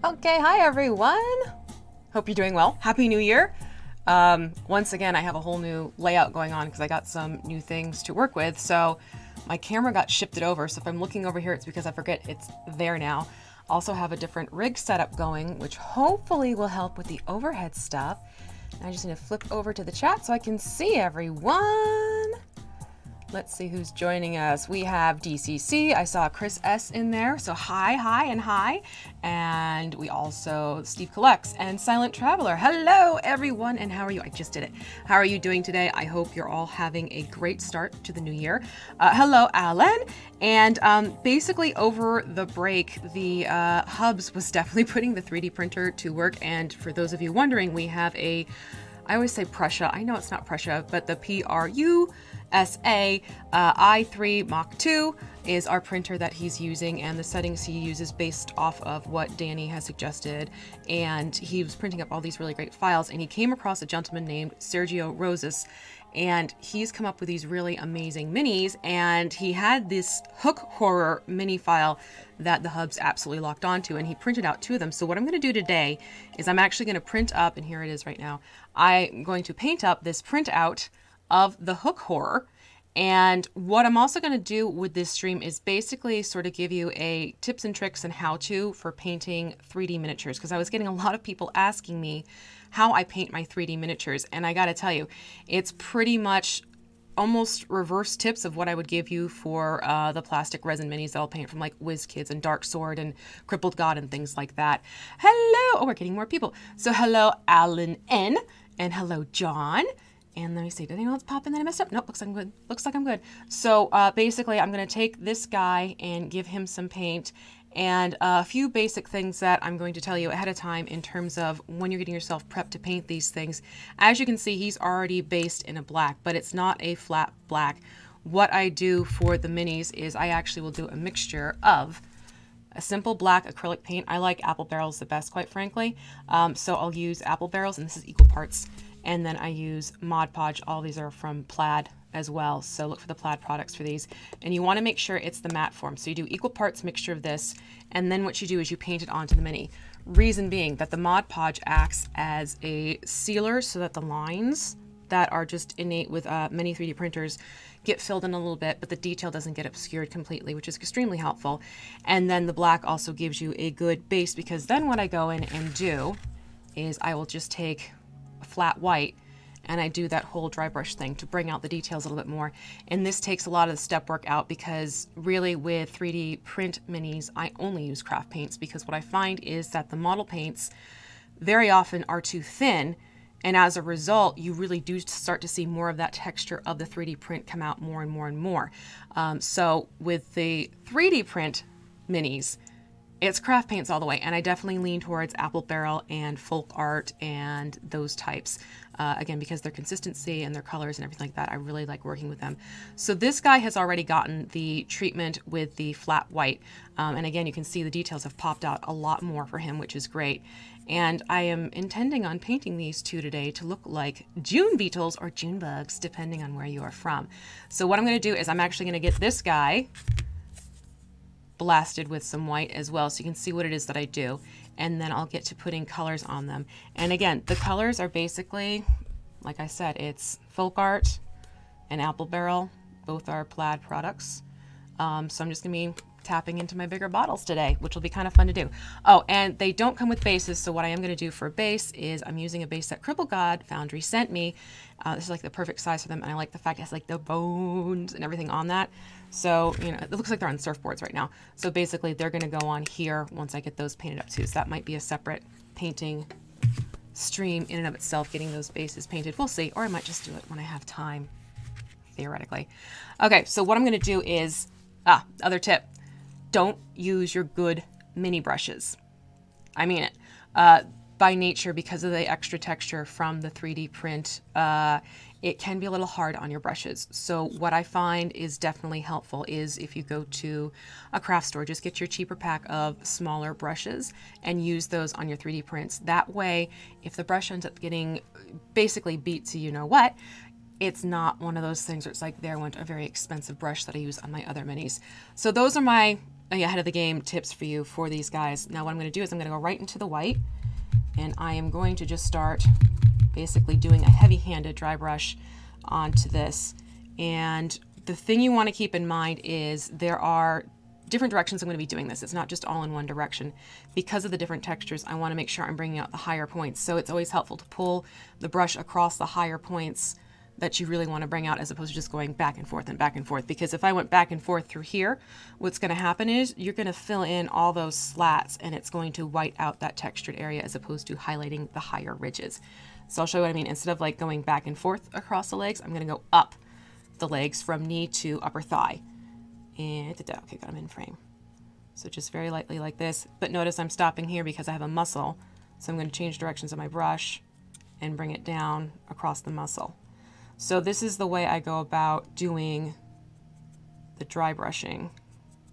Okay, hi everyone. Hope you're doing well. Happy New Year. Once again, I have a whole new layout going on because I got some new things to work with. So my camera got shifted over. So if I'm looking over here, it's because I forget it's there now. Also have a different rig setup going, which hopefully will help with the overhead stuff. And I just need to flip over to the chat so I can see everyone. Let's see who's joining us. We have DCC. I saw Chris S in there. So hi, hi, and hi. And we also, Steve Collects and Silent Traveler. Hello, everyone. And how are you? I just did it. How are you doing today? I hope you're all having a great start to the new year. Hello, Alan. And basically over the break, the Hubs was definitely putting the 3D printer to work. And for those of you wondering, we have a, I always say PRUSA. I know it's not PRUSA, but the PRUSA i3 Mach 2 is our printer that he's using, and the settings he uses based off of what Danny has suggested. And he was printing up all these really great files, and he came across a gentleman named Sergio Rosas, and he's come up with these really amazing minis. And he had this hook horror mini file that the Hubs absolutely locked onto, and he printed out 2 of them. So what I'm going to do today is I'm actually going to print up, and here it is right now, I'm going to paint up this printout of the hook horror. And what I'm also going to do with this stream is basically sort of give you a tips and tricks and how to for painting 3D miniatures, because I was getting a lot of people asking me how I paint my 3D miniatures, and I got to tell you, it's pretty much almost reverse tips of what I would give you for the plastic resin minis that I'll paint from like WizKids and Dark Sword and Crippled God and things like that. Hello! Oh, we're getting more people. So hello, Alan N. And hello, John. And let me see, did anyone else pop in that I messed up? Nope, looks like I'm good. Looks like I'm good. So basically, I'm going to take this guy and give him some paint and a few basic things that I'm going to tell you ahead of time in terms of when you're getting yourself prepped to paint these things. As you can see, he's already based in a black, but it's not a flat black. What I do for the minis is I actually will do a mixture of a simple black acrylic paint. I like apple barrels the best, quite frankly. So I'll use apple barrels, and this is equal parts. And then I use Mod Podge. All these are from Plaid as well. So look for the Plaid products for these. And you want to make sure it's the matte form. So you do equal parts mixture of this. And then what you do is you paint it onto the mini. Reason being that the Mod Podge acts as a sealer so that the lines that are just innate with many 3D printers get filled in a little bit, but the detail doesn't get obscured completely, which is extremely helpful. And then the black also gives you a good base, because then what I go in and do is I will just take a flat white and I do that whole dry brush thing to bring out the details a little bit more. And this takes a lot of the step work out, because really with 3D print minis, I only use craft paints, because what I find is that the model paints very often are too thin. And as a result, you really do start to see more of that texture of the 3D print come out more and more and more. So with the 3D print minis, it's craft paints all the way, and I definitely lean towards Apple Barrel and FolkArt and those types. Again, because their consistency and their colors and everything like that, I really like working with them. So this guy has already gotten the treatment with the flat white. And again, you can see the details have popped out a lot more for him, which is great. And I am intending on painting these 2 today to look like June beetles or June bugs, depending on where you are from. So what I'm going to do is I'm actually going to get this guy blasted with some white as well, so you can see what it is that I do, and then I'll get to putting colors on them. And again, the colors are basically, like I said, it's FolkArt and Apple Barrel. Both are Plaid products. So I'm just gonna be tapping into my bigger bottles today, which will be kind of fun to do. Oh, and they don't come with bases, so what I am going to do for a base is I'm using a base that Crippled God Foundry sent me. This is like the perfect size for them, and I like the fact it has like the bones and everything on that. So, you know, it looks like they're on surfboards right now. So basically they're going to go on here once I get those painted up too. So that might be a separate painting stream in and of itself, getting those bases painted. We'll see, or I might just do it when I have time, theoretically. Okay, so what I'm going to do is, other tip. Don't use your good mini brushes. I mean it. By nature, because of the extra texture from the 3D print, it can be a little hard on your brushes. So what I find is definitely helpful is if you go to a craft store, just get your cheaper pack of smaller brushes and use those on your 3D prints. That way, if the brush ends up getting basically beat to you know what, it's not one of those things where it's like, there went a very expensive brush that I use on my other minis. So those are my ahead of the game tips for you for these guys. Now what I'm going to do is I'm going to go right into the white, and I am going to just start basically doing a heavy-handed dry brush onto this. And the thing you want to keep in mind is there are different directions I'm going to be doing this. It's not just all in one direction. Because of the different textures, I want to make sure I'm bringing out the higher points. So it's always helpful to pull the brush across the higher points that you really want to bring out, as opposed to just going back and forth and back and forth. Because if I went back and forth through here, what's going to happen is you're going to fill in all those slats, and it's going to white out that textured area as opposed to highlighting the higher ridges. So I'll show you what I mean. Instead of like going back and forth across the legs, I'm going to go up the legs from knee to upper thigh. And okay, got them in frame. So just very lightly like this. But notice I'm stopping here because I have a muscle. So I'm going to change directions of my brush and bring it down across the muscle. So this is the way I go about doing the dry brushing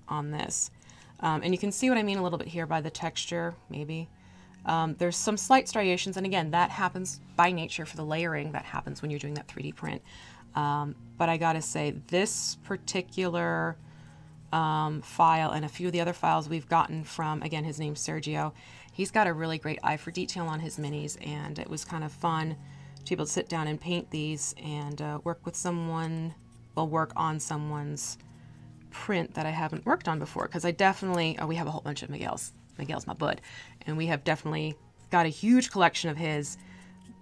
on this. And you can see what I mean a little bit here by the texture, maybe. There's some slight striations, and again, that happens by nature for the layering. That happens when you're doing that 3D print. But I gotta say, this particular file and a few of the other files we've gotten from, again, his name's Sergio. He's got a really great eye for detail on his minis, and it was kind of fun to be able to sit down and paint these and work with someone, well, work on someone's print that I haven't worked on before. Because I definitely, we have a whole bunch of Miguel's. Miguel's my bud, and we have definitely got a huge collection of his.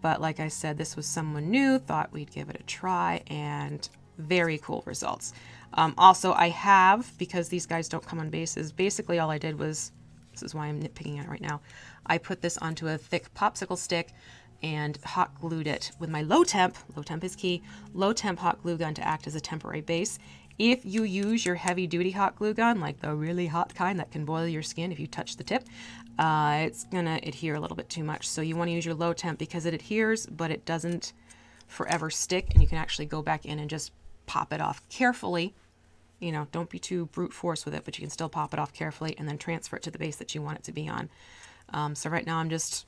But like I said, this was someone new, thought we'd give it a try, and very cool results. Also, I have, because these guys don't come on bases, basically all I did was, this is why I'm nitpicking at it right now, I put this onto a thick popsicle stick and hot glued it with my low temp is key, low temp hot glue gun to act as a temporary base. If you use your heavy duty hot glue gun, like the really hot kind that can boil your skin if you touch the tip, it's gonna adhere a little bit too much. So you want to use your low temp because it adheres, but it doesn't forever stick, and you can actually go back in and just pop it off carefully. You know, don't be too brute force with it, but you can still pop it off carefully and then transfer it to the base that you want it to be on. So right now I'm just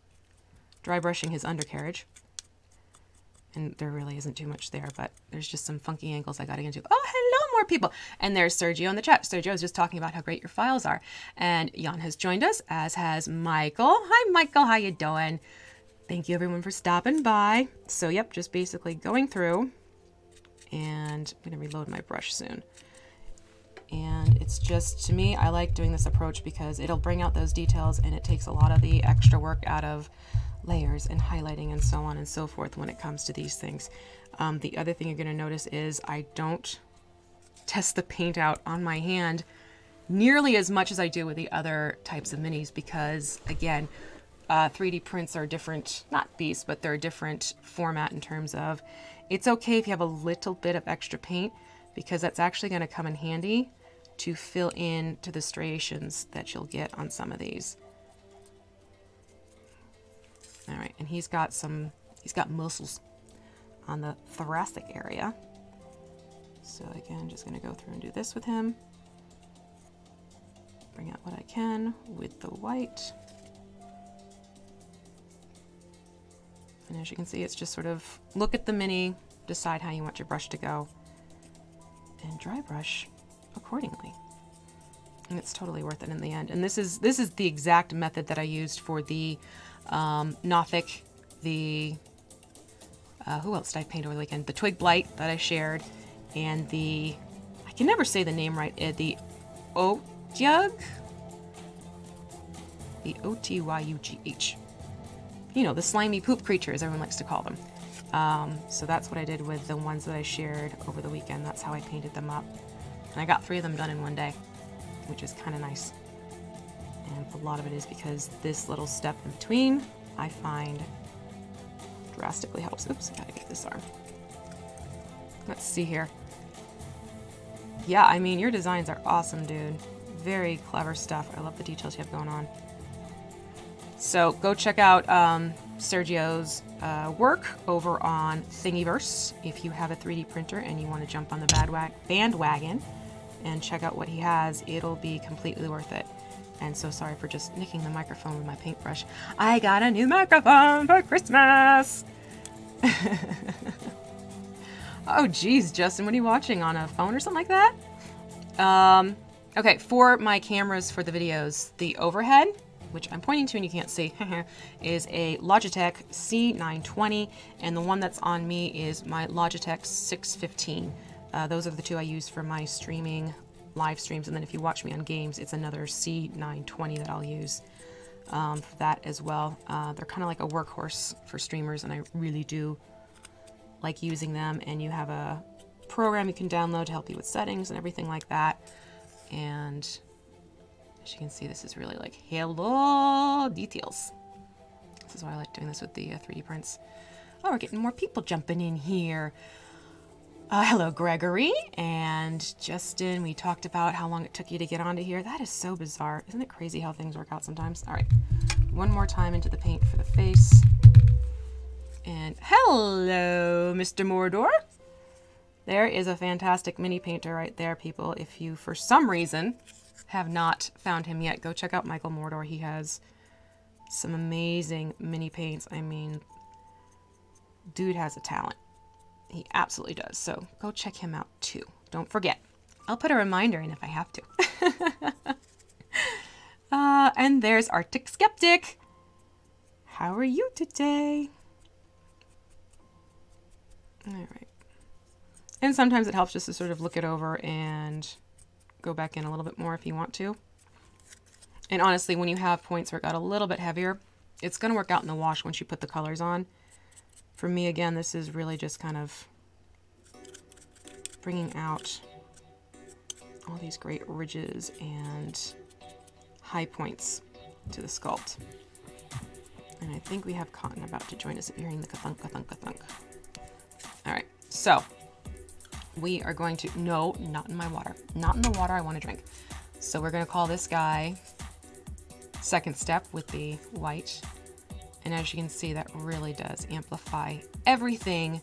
dry brushing his undercarriage. And there really isn't too much there, but there's just some funky angles I got to get into. Oh, hello, more people. And there's Sergio in the chat. Sergio is just talking about how great your files are. And Jan has joined us, as has Michael. Hi, Michael. How you doing? Thank you, everyone, for stopping by. So, yep, just basically going through. And I'm going to reload my brush soon. And it's just, to me, I like doing this approach because it'll bring out those details, and it takes a lot of the extra work out of layers and highlighting and so on and so forth when it comes to these things. The other thing you're going to notice is I don't test the paint out on my hand nearly as much as I do with the other types of minis because, again, 3D prints are different, not beasts, but they're a different format in terms of it's okay if you have a little bit of extra paint because that's actually going to come in handy to fill in to the striations that you'll get on some of these. All right, and he's got muscles on the thoracic area. So again, just gonna go through and do this with him. Bring out what I can with the white. And as you can see, it's just sort of look at the mini, decide how you want your brush to go, and dry brush accordingly. And it's totally worth it in the end. And this is the exact method that I used for the Nothic, the who else did I paint over the weekend? The Twig Blight that I shared, and the, I can never say the name right, the Otyugh? The Otyugh. You know, the slimy poop creatures, everyone likes to call them. So that's what I did with the ones that I shared over the weekend. That's how I painted them up. And I got 3 of them done in one day, which is kind of nice. And a lot of it is because this little step in between, I find drastically helps. Oops, I gotta get this arm. Let's see here. Yeah, I mean, your designs are awesome, dude. Very clever stuff. I love the details you have going on. So go check out Sergio's work over on Thingiverse if you have a 3D printer and you want to jump on the bandwagon and check out what he has. It'll be completely worth it. And so sorry for just nicking the microphone with my paintbrush. I got a new microphone for Christmas! Oh geez, Justin, what are you watching, on a phone or something like that? Okay, for my cameras for the videos, the overhead, which I'm pointing to and you can't see, is a Logitech C920, and the one that's on me is my Logitech 615. Those are the two I use for my streaming live streams, and then if you watch me on games, it's another C920 that I'll use for that as well. They're kind of like a workhorse for streamers, and I really do like using them, and you have a program you can download to help you with settings and everything like that. And as you can see, this is really like hello details. This is why I like doing this with the 3D prints. Oh, we're getting more people jumping in here. Hello, Gregory and Justin. We talked about how long it took you to get onto here. That is so bizarre. Isn't it crazy how things work out sometimes? All right, one more time into the paint for the face. And hello, Mr. Mordor. There is a fantastic mini painter right there, people. If you, for some reason, have not found him yet, go check out Michael Mordor. He has some amazing mini paints. I mean, dude has a talent. He absolutely does. So go check him out too. Don't forget. I'll put a reminder in if I have to. And there's Arctic Skeptic. How are you today? All right. And sometimes it helps just to sort of look it over and go back in a little bit more if you want to. And honestly, when you have points where it got a little bit heavier, it's going to work out in the wash once you put the colors on. For me, again, this is really just kind of bringing out all these great ridges and high points to the sculpt. And I think we have Cotton about to join us if you're hearing the ka-thunk, ka-thunk, ka-thunk. All right, so we are going to, no, not in my water. Not in the water I want to drink. So we're going to call this guy second step with the white. And as you can see, that really does amplify everything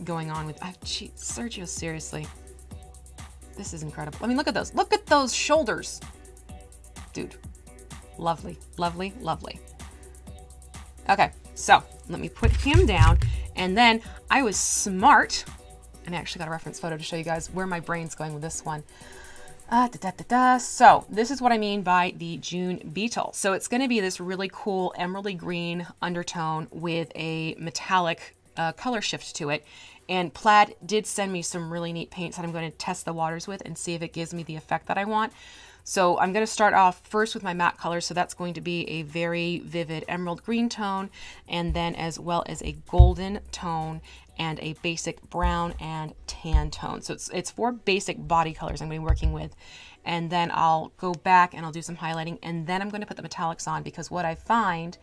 going on with, gee, Sergio, seriously. This is incredible. I mean, look at those. Look at those shoulders. Dude, lovely, lovely, lovely. Okay, so let me put him down. And then I was smart, and I actually got a reference photo to show you guys where my brain's going with this one. So this is what I mean by the June Beetle. So it's going to be this really cool emeraldy green undertone with a metallic color shift to it. And Plaid did send me some really neat paints that I'm going to test the waters with and see if it gives me the effect that I want. So I'm going to start off first with my matte color. So that's going to be a very vivid emerald green tone, and then as well as a golden tone and a basic brown and tan tone. So it's 4 basic body colors I'm going to be working with. And then I'll go back and I'll do some highlighting, and then I'm going to put the metallics on, because what I find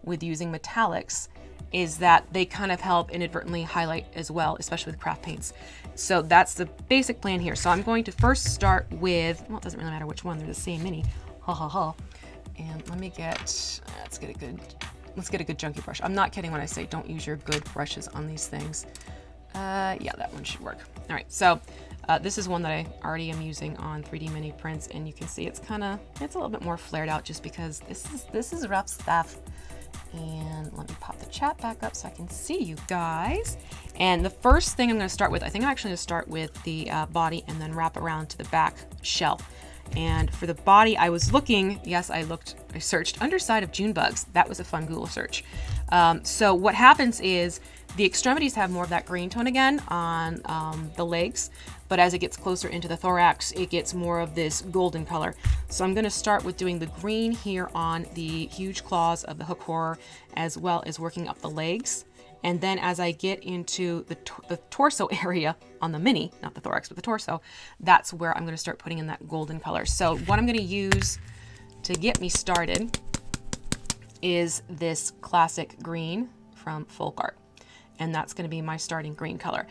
with using metallics is that they kind of help inadvertently highlight as well, especially with craft paints. So that's the basic plan here. So I'm going to first start with, well, it doesn't really matter which one, they're the same mini. Ha ha ha. And let me get, let's get a good chunky brush. I'm not kidding when I say don't use your good brushes on these things. Yeah, that one should work. All right, so this is one that I already am using on 3D mini prints, and you can see it's a little bit more flared out just because this is rough stuff. And let me pop the chat back up so I can see you guys. And the first thing I'm going to start with, I think I'm actually going to start with the body and then wrap around to the back shell. And for the body, I was looking, yes, I searched underside of June bugs. That was a fun Google search. So what happens is the extremities have more of that green tone again on the legs, but as it gets closer into the thorax, it gets more of this golden color. So I'm going to start with doing the green here on the huge claws of the hook horror, as well as working up the legs. And then as I get into the torso area on the mini, not the thorax, but the torso, that's where I'm going to start putting in that golden color. So what I'm going to use to get me started is this classic green from FolkArt. And that's going to be my starting green color.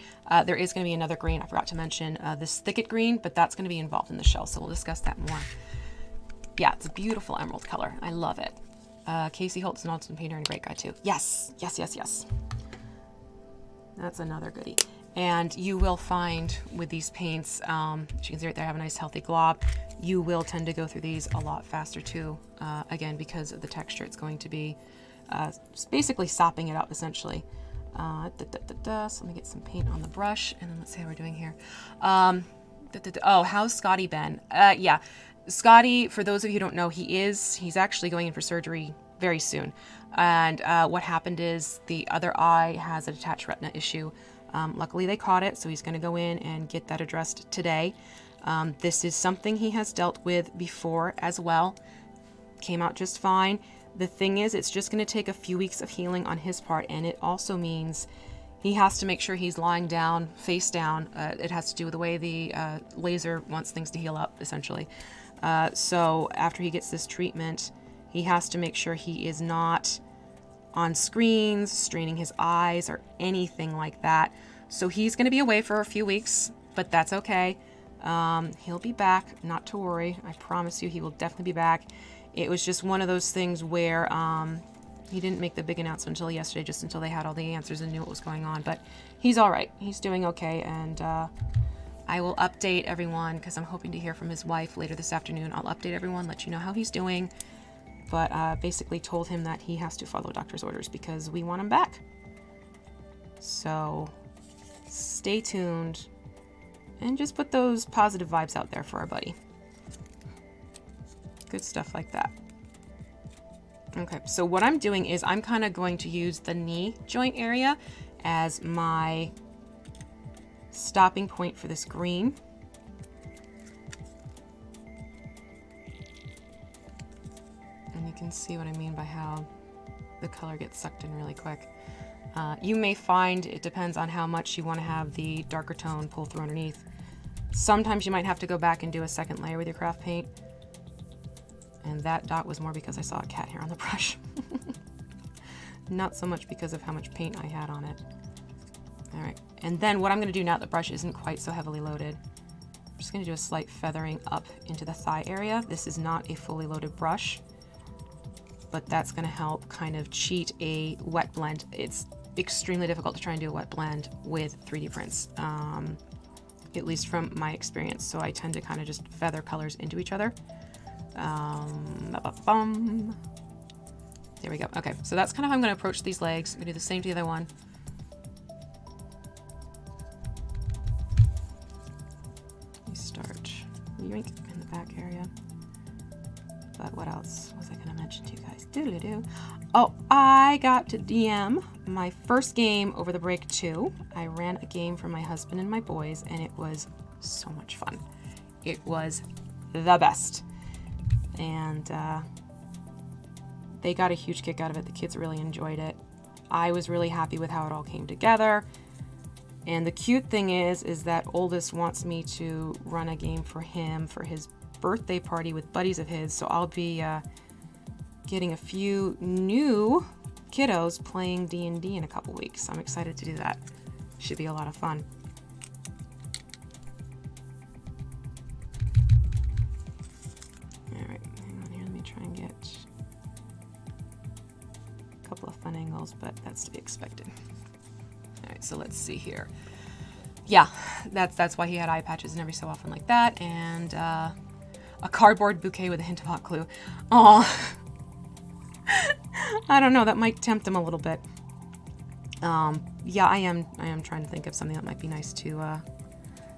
There is going to be another green, I forgot to mention, this Thicket green, but that's going to be involved in the shell, so we'll discuss that more. Yeah, it's a beautiful emerald color. I love it. Casey Holt's an awesome painter and a great guy too. Yes, yes, yes, yes. That's another goodie. And you will find with these paints, as you can see right there, I have a nice healthy glob. You will tend to go through these a lot faster too, again, because of the texture. It's going to be just basically sopping it up essentially. So let me get some paint on the brush, and then let's see how we're doing here. Oh, how's Scotty been? Yeah, Scotty, for those of you who don't know, he's actually going in for surgery very soon. And what happened is the other eye has a detached retina issue. Luckily they caught it, so he's going to go in and get that addressed today. This is something he has dealt with before as well. Came out just fine. The thing is, it's just going to take a few weeks of healing on his part, and it also means he has to make sure he's lying down, face down. It has to do with the way the laser wants things to heal up, essentially. So after he gets this treatment, he has to make sure he is not on screens, straining his eyes, or anything like that. So he's going to be away for a few weeks, but that's okay. He'll be back, not to worry. I promise you he will definitely be back. It was just one of those things where he didn't make the big announcement until yesterday, just until they had all the answers and knew what was going on. But he's all right. He's doing okay, and I will update everyone because I'm hoping to hear from his wife later this afternoon. I'll update everyone, let you know how he's doing. But basically told him that he has to follow doctor's orders because we want him back. So stay tuned and just put those positive vibes out there for our buddy. Good stuff like that. Okay, so what I'm doing is I'm kind of going to use the knee joint area as my stopping point for this green. And you can see what I mean by how the color gets sucked in really quick. You may find it depends on how much you want to have the darker tone pull through underneath. Sometimes you might have to go back and do a second layer with your craft paint. And that dot was more because I saw a cat hair on the brush. Not so much because of how much paint I had on it. All right, and then what I'm going to do now that the brush isn't quite so heavily loaded, I'm just going to do a slight feathering up into the thigh area. This is not a fully loaded brush, but that's going to help kind of cheat a wet blend. It's extremely difficult to try and do a wet blend with 3D prints, at least from my experience. So I tend to kind of just feather colors into each other. There we go. Okay, so that's kind of how I'm going to approach these legs. I'm going to do the same to the other one. Let me start yoink in the back area. But what else was I going to mention to you guys? Doodle-doo. Oh, I got to DM my first game over the break too. I ran a game for my husband and my boys, and it was so much fun. It was the best. And they got a huge kick out of it. The kids really enjoyed it. I was really happy with how it all came together. And the cute thing is that Oldest wants me to run a game for him for his birthday party with buddies of his. So I'll be getting a few new kiddos playing D&D in a couple weeks. I'm excited to do that. Should be a lot of fun. Fun angles, but that's to be expected. All right, so let's see here. Yeah, that's why he had eye patches and every so often like that, and a cardboard bouquet with a hint of hot glue. Oh, I don't know. That might tempt him a little bit. Yeah, I am trying to think of something that might be nice to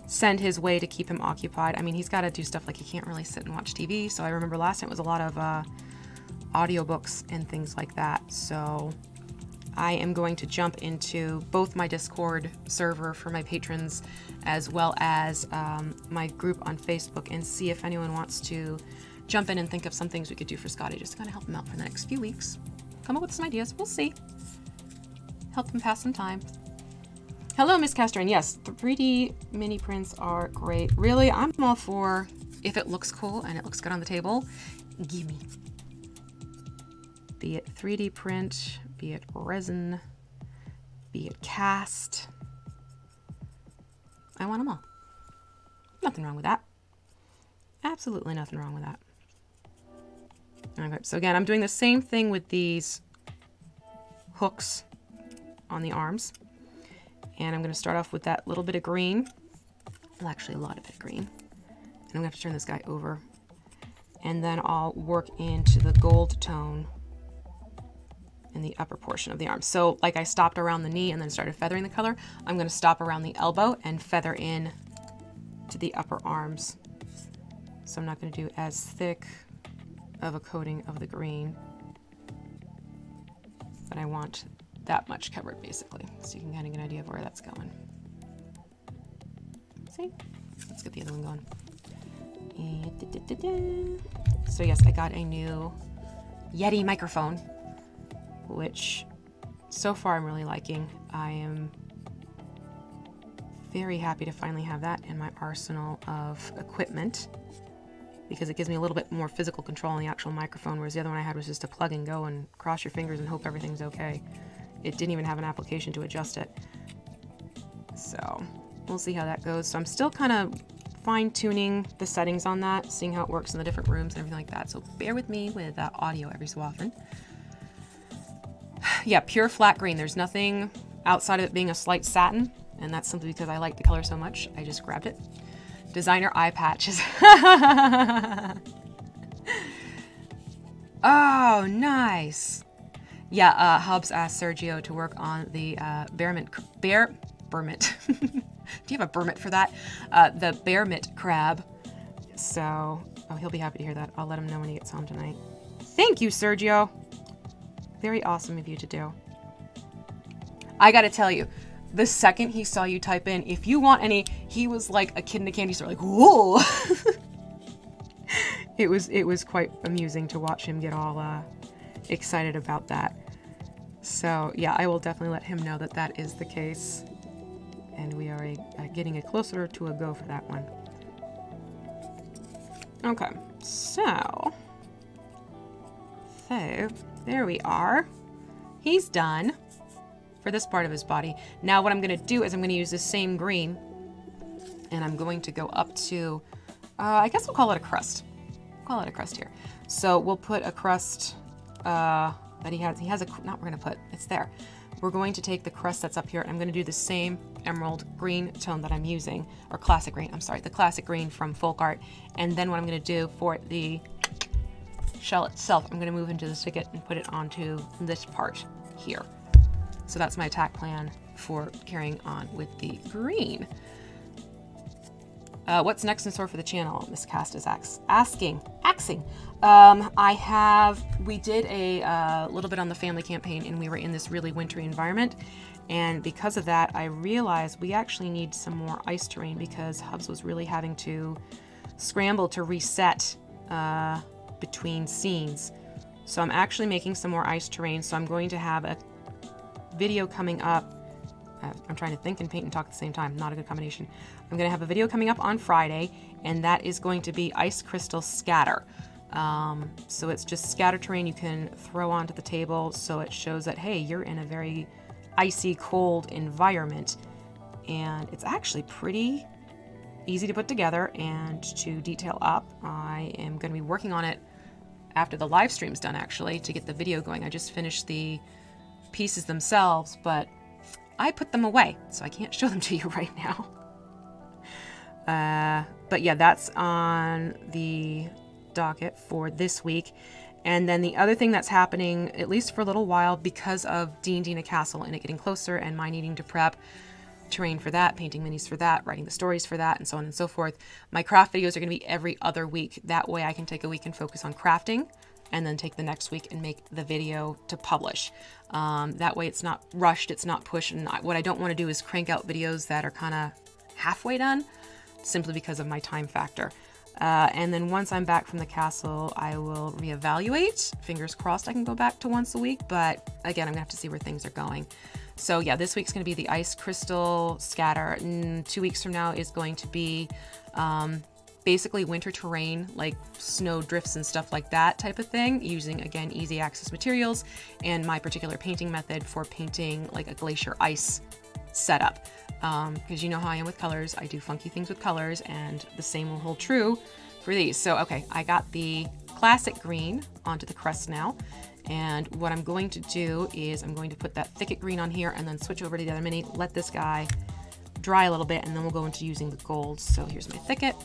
send his way to keep him occupied. I mean, he's got to do stuff like he can't really sit and watch TV. So I remember last time it was a lot of audiobooks and things like that. So I am going to jump into both my Discord server for my patrons as well as my group on Facebook and see if anyone wants to jump in and think of some things we could do for Scotty just to kind of help him out for the next few weeks. Come up with some ideas. We'll see. Help him pass some time. Hello, Miss Castron. Yes, 3D mini prints are great. Really, I'm all for if it looks cool and it looks good on the table, gimme. Be it 3D print, be it resin, be it cast. I want them all. Nothing wrong with that. Absolutely nothing wrong with that. Okay, so again, I'm doing the same thing with these hooks on the arms. And I'm going to start off with that little bit of green. Well, actually a lot of it green. And I'm going to have to turn this guy over. And then I'll work into the gold tone in the upper portion of the arm. So like I stopped around the knee and then started feathering the color, I'm going to stop around the elbow and feather in to the upper arms. So I'm not going to do as thick of a coating of the green, but I want that much covered basically, so you can kind of get an idea of where that's going. See? Let's get the other one going. So yes, I got a new Yeti microphone, which so far I'm really liking. I am very happy to finally have that in my arsenal of equipment, because it gives me a little bit more physical control on the actual microphone, whereas the other one I had was just a plug and go and cross your fingers and hope everything's okay. It didn't even have an application to adjust it. So we'll see how that goes. So I'm still kind of fine-tuning the settings on that, seeing how it works in the different rooms and everything like that. So bear with me with audio every so often. Yeah, pure flat green. There's nothing outside of it being a slight satin, and that's simply because I like the color so much. I just grabbed it. Designer eye patches. Oh, nice. Yeah, Hubs asked Sergio to work on the Bearmint. Do you have a Bermit for that? The Bearmint crab. So, oh, he'll be happy to hear that. I'll let him know when he gets home tonight. Thank you, Sergio. Very awesome of you to do. I gotta tell you, the second he saw you type in, if you want any, he was like a kid in a candy store, like, whoa. It was quite amusing to watch him get all excited about that. So yeah, I will definitely let him know that that is the case. And we are getting it closer to a go for that one. Okay, so there we are. He's done for this part of his body. Now what I'm going to do is I'm going to use the same green, and I'm going to go up to, I guess we'll call it a crust. We'll call it a crust here. So we'll put a crust that he has a, not we're going to put, it's there. We're going to take the crust that's up here, and I'm going to do the same emerald green tone that I'm using, or classic green, I'm sorry, the classic green from FolkArt. And then what I'm going to do for the shell itself, I'm going to move into the spigot and put it onto this part here. So that's my attack plan for carrying on with the green. What's next in store for the channel? Miss Cast is asking. We did a little bit on the family campaign, and we were in this really wintry environment. And because of that, I realized we actually need some more ice terrain, because Hubs was really having to scramble to reset between scenes. So I'm actually making some more ice terrain. So I'm going to have a video coming up. I'm trying to think and paint and talk at the same time. Not a good combination. I'm going to have a video coming up on Friday, and that is going to be ice crystal scatter. So it's just scatter terrain you can throw onto the table, so it shows that, hey, you're in a very icy, cold environment. And it's actually pretty easy to put together and to detail up. I am going to be working on it after the live stream's done, actually, to get the video going. I just finished the pieces themselves, but I put them away, so I can't show them to you right now. But yeah, that's on the docket for this week. And then the other thing that's happening, at least for a little while, because of D&D in a Castle and it getting closer and my needing to prep terrain for that, painting minis for that, writing the stories for that, and so on and so forth, my craft videos are going to be every other week. That way I can take a week and focus on crafting, and then take the next week and make the video to publish. That way it's not rushed, it's not pushed, and what I don't want to do is crank out videos that are kind of halfway done, simply because of my time factor. And then once I'm back from the castle, I will reevaluate. Fingers crossed I can go back to once a week, but again, I'm gonna have to see where things are going. So yeah, this week's gonna be the ice crystal scatter, and 2 weeks from now is going to be basically winter terrain, like snow drifts and stuff like that type of thing, using, again, easy access materials and my particular painting method for painting like a glacier ice setup. Because you know how I am with colors, I do funky things with colors, and the same will hold true for these. So okay, I got the classic green onto the crust now, and what I'm going to do is I'm going to put that thicket green on here and then switch over to the other mini, let this guy dry a little bit, and then we'll go into using the gold. So here's my thicket.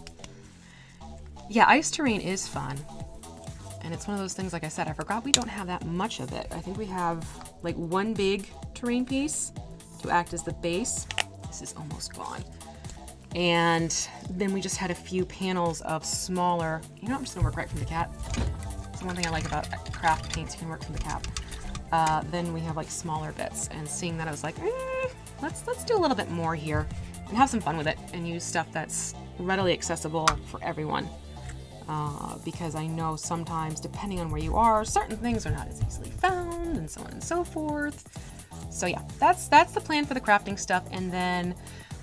Yeah, ice terrain is fun, and it's one of those things, like I said, I forgot we don't have that much of it. I think we have like one big terrain piece to act as the base. This is almost gone. And then we just had a few panels of smaller, you know, I'm just gonna work right from the cat. That's one thing I like about craft paints, you can work from the cap. Then we have like smaller bits, and seeing that I was like, let's do a little bit more here and have some fun with it and use stuff that's readily accessible for everyone. Because I know sometimes, depending on where you are, certain things are not as easily found and so on and so forth. So yeah, that's the plan for the crafting stuff. And then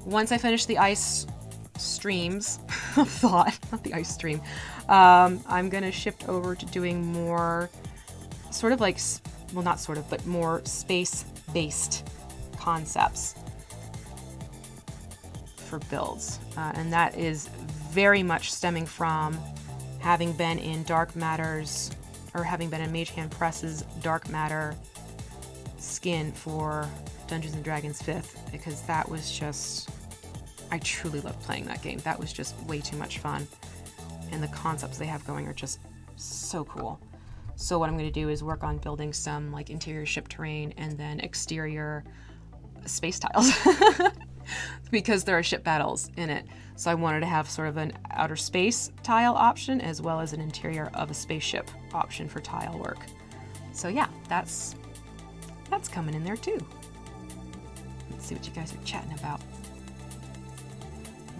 once I finish the ice streams of thought, not the ice stream, I'm gonna shift over to doing more sort of like, well, not sort of, but more space-based concepts for builds. And that is very much stemming from having been in Dark Matter's, or having been in Mage Hand Press's Dark Matter skin for Dungeons & Dragons 5th, because that was just, I truly loved playing that game. That was just way too much fun. And the concepts they have going are just so cool. So what I'm going to do is work on building some like interior ship terrain and then exterior space tiles because there are ship battles in it. So I wanted to have sort of an outer space tile option as well as an interior of a spaceship option for tile work. So yeah, that's coming in there too. Let's see what you guys are chatting about.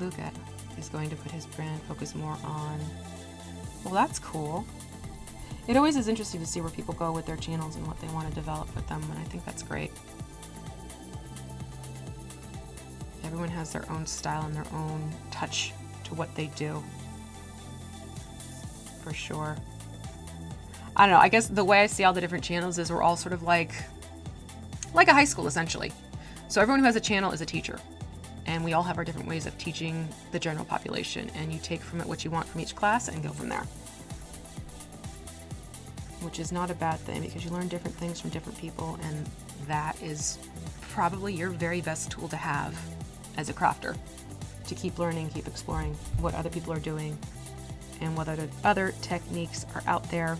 Luca is going to put his brand focus more on, well, that's cool. It always is interesting to see where people go with their channels and what they want to develop with them, and I think that's great. Everyone has their own style and their own touch to what they do. For sure. I don't know, I guess the way I see all the different channels is we're all sort of like a high school, essentially. So everyone who has a channel is a teacher. And we all have our different ways of teaching the general population, and you take from it what you want from each class and go from there. Which is not a bad thing, because you learn different things from different people, and that is probably your very best tool to have as a crafter, to keep learning, keep exploring what other people are doing and what other techniques are out there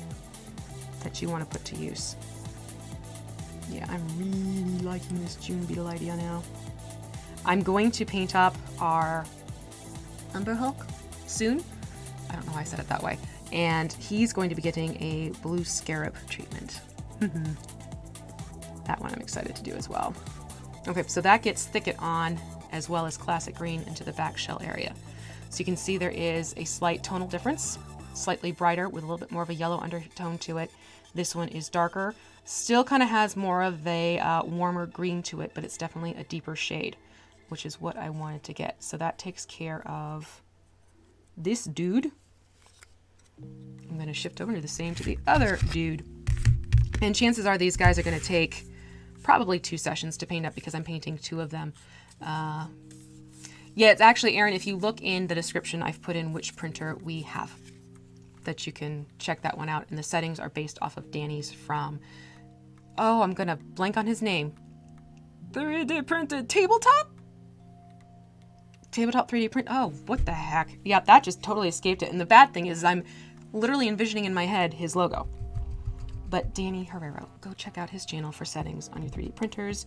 that you want to put to use. Yeah, I'm really liking this June beetle idea now. I'm going to paint up our Umber Hulk soon. I don't know why I said it that way. And he's going to be getting a blue scarab treatment. That one I'm excited to do as well. Okay, so that gets thicket on as well as classic green into the back shell area. So you can see there is a slight tonal difference, slightly brighter with a little bit more of a yellow undertone to it. This one is darker, still kind of has more of a warmer green to it, but it's definitely a deeper shade, which is what I wanted to get. So that takes care of this dude. I'm going to shift over to the same to the other dude. And chances are these guys are going to take probably 2 sessions to paint up because I'm painting 2 of them. Yeah, it's actually, Aaron, if you look in the description, I've put in which printer we have, that you can check that one out. And the settings are based off of Danny's from, oh, I'm going to blank on his name. 3D printed tabletop? Tabletop 3D print. Oh, what the heck? Yeah, that just totally escaped it. And the bad thing is I'm literally envisioning in my head his logo. But Danny Herrero, go check out his channel for settings on your 3D printers.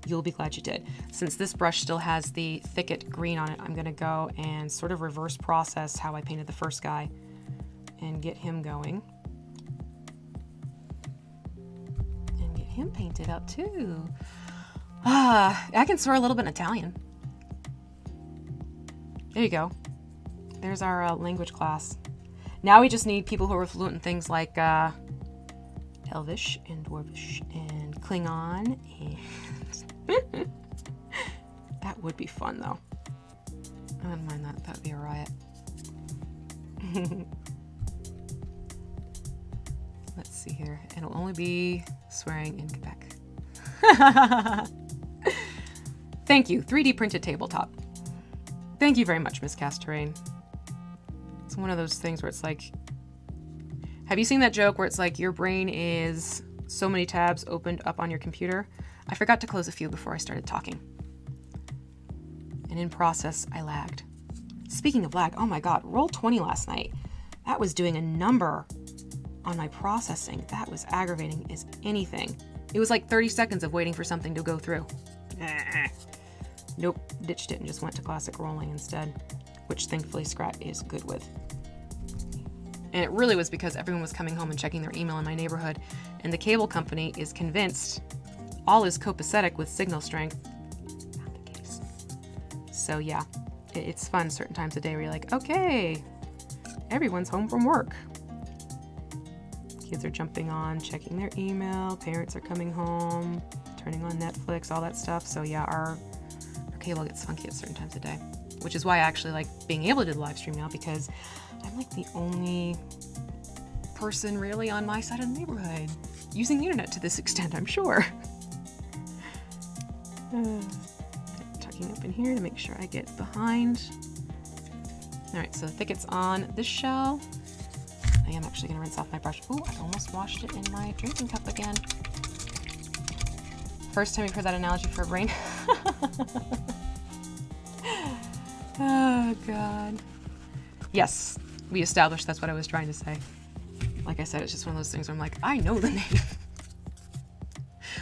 You'll be glad you did. Since this brush still has the thicket green on it, I'm going to go and sort of reverse process how I painted the first guy and get him going. And get him painted up too. I can swear a little bit in Italian. There you go. There's our language class. Now we just need people who are fluent in things like Elvish and Dwarvish and Klingon. And that would be fun, though. I wouldn't mind that. That would be a riot. Let's see here. It'll only be swearing in Quebec. Thank you. 3D printed tabletop. Thank you very much, Miss Casterrain. It's one of those things where it's like, have you seen that joke where it's like your brain is so many tabs opened up on your computer? I forgot to close a few before I started talking. And in process, I lagged. Speaking of lag, oh my God, roll 20 last night. That was doing a number on my processing. That was aggravating as anything. It was like 30 seconds of waiting for something to go through. Nope, ditched it and just went to classic rolling instead, which thankfully Scrat is good with. And it really was because everyone was coming home and checking their email in my neighborhood, and the cable company is convinced all is copacetic with signal strength. Not the case. So yeah, it's fun certain times of day where you're like, okay, everyone's home from work. Kids are jumping on, checking their email, parents are coming home, turning on Netflix, all that stuff. So yeah, our cable gets funky at certain times of day, which is why I actually like being able to do the live stream now, because I'm like the only person really on my side of the neighborhood using the internet to this extent, I'm sure. Tucking up in here to make sure I get behind. All right, so the thicket's on this shell. I am actually gonna rinse off my brush. Oh, I almost washed it in my drinking cup again. First time you've heard that analogy for rain. Oh, God. Yes, we established that's what I was trying to say. Like I said, it's just one of those things where I'm like, I know the name.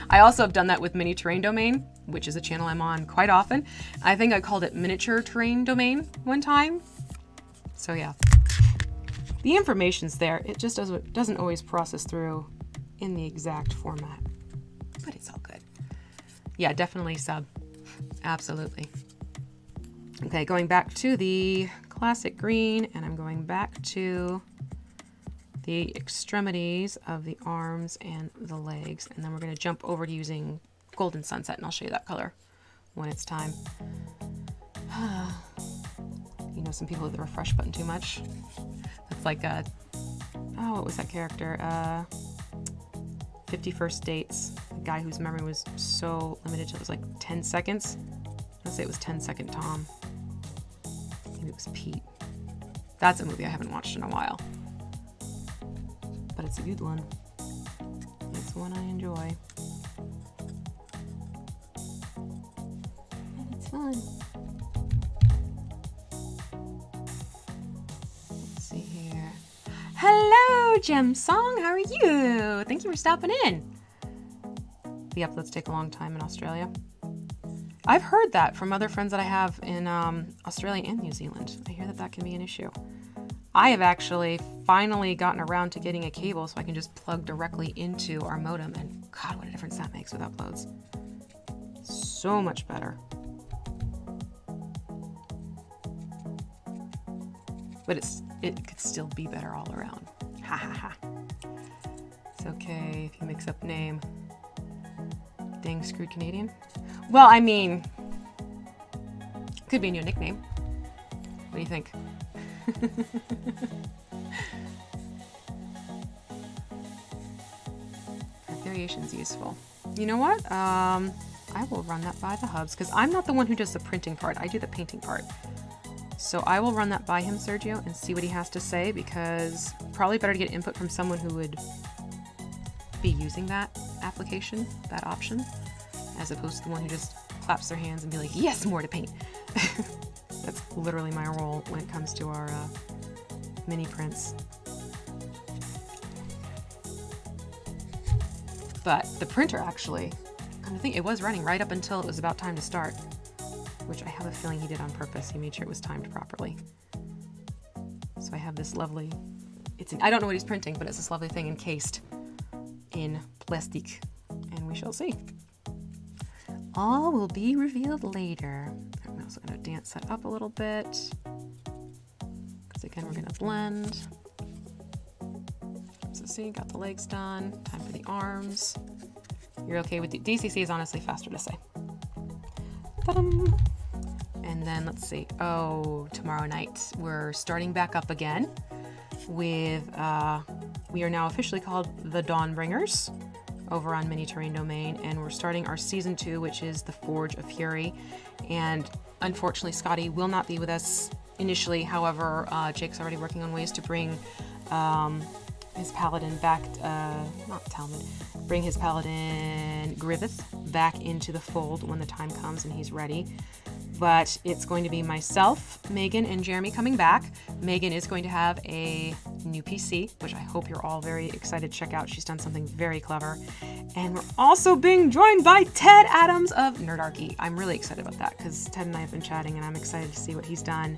I also have done that with Mini Terrain Domain, which is a channel I'm on quite often. I think I called it Miniature Terrain Domain one time. So yeah, the information's there. It just doesn't always process through in the exact format, but it's all good. Yeah, definitely sub. Absolutely. Okay, going back to the classic green, and I'm going back to the extremities of the arms and the legs, and then we're going to jump over to using Golden Sunset, and I'll show you that color when it's time. You know, some people hit the refresh button too much. It's like oh, what was that character? 50 First Dates. A guy whose memory was so limited till it was like 10 seconds. Let's say it was 10-second Tom. Maybe it was Pete. That's a movie I haven't watched in a while. But it's a good one. It's one I enjoy. And it's fun. Let's see here. Hello, Gem Song. How are you? Thank you for stopping in. The uploads take a long time in Australia. I've heard that from other friends that I have in Australia and New Zealand. I hear that that can be an issue. I have actually finally gotten around to getting a cable so I can just plug directly into our modem, and God, what a difference that makes with uploads. So much better. But it could still be better all around. Ha ha ha. It's okay if you mix up name. Dang screwed Canadian. Well, I mean, could be a new nickname. What do you think? Variation's useful. You know what? I will run that by the hubs, because I'm not the one who does the printing part. I do the painting part. So I will run that by him, Sergio, and see what he has to say, because probably better to get input from someone who would be using that application, that option, as opposed to the one who just claps their hands and be like, yes, more to paint. That's literally my role when it comes to our mini prints. But the printer actually, I think it was running right up until it was about time to start, which I have a feeling he did on purpose. He made sure it was timed properly. So I have this lovely, I don't know what he's printing, but it's this lovely thing encased in plastic, and we shall see. All will be revealed later. I'm also going to dance that up a little bit, because again, we're going to blend. So see, got the legs done. Time for the arms. You're okay with the DCC is honestly faster to say. Ta-dum. And then let's see. Oh, tomorrow night we're starting back up again with, we are now officially called the Dawnbringers over on Mini Terrain Domain, and we're starting our season 2, which is the Forge of Fury. And unfortunately, Scotty will not be with us initially. However, Jake's already working on ways to bring his paladin back, not Talmud, bring his paladin Grievous back into the fold when the time comes and he's ready. but it's going to be myself, Megan, and Jeremy coming back. Megan is going to have a new PC, which I hope you're all very excited to check out. She's done something very clever. And we're also being joined by Ted Adams of Nerdarchy. I'm really excited about that because Ted and I have been chatting, and I'm excited to see what he's done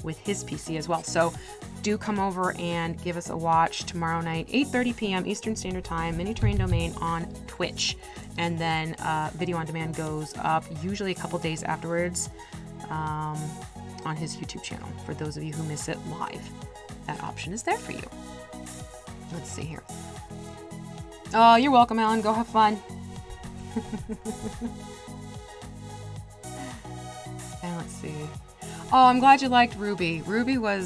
with his PC as well. So do come over and give us a watch tomorrow night, 8:30 p.m. Eastern Standard Time, Mini Terrain Domain on Twitch. And then video on demand goes up usually a couple days afterwards on his YouTube channel. For those of you who miss it live, that option is there for you. Let's see here. Oh, you're welcome, Alan. Go have fun. And let's see. Oh, I'm glad you liked Ruby. Ruby will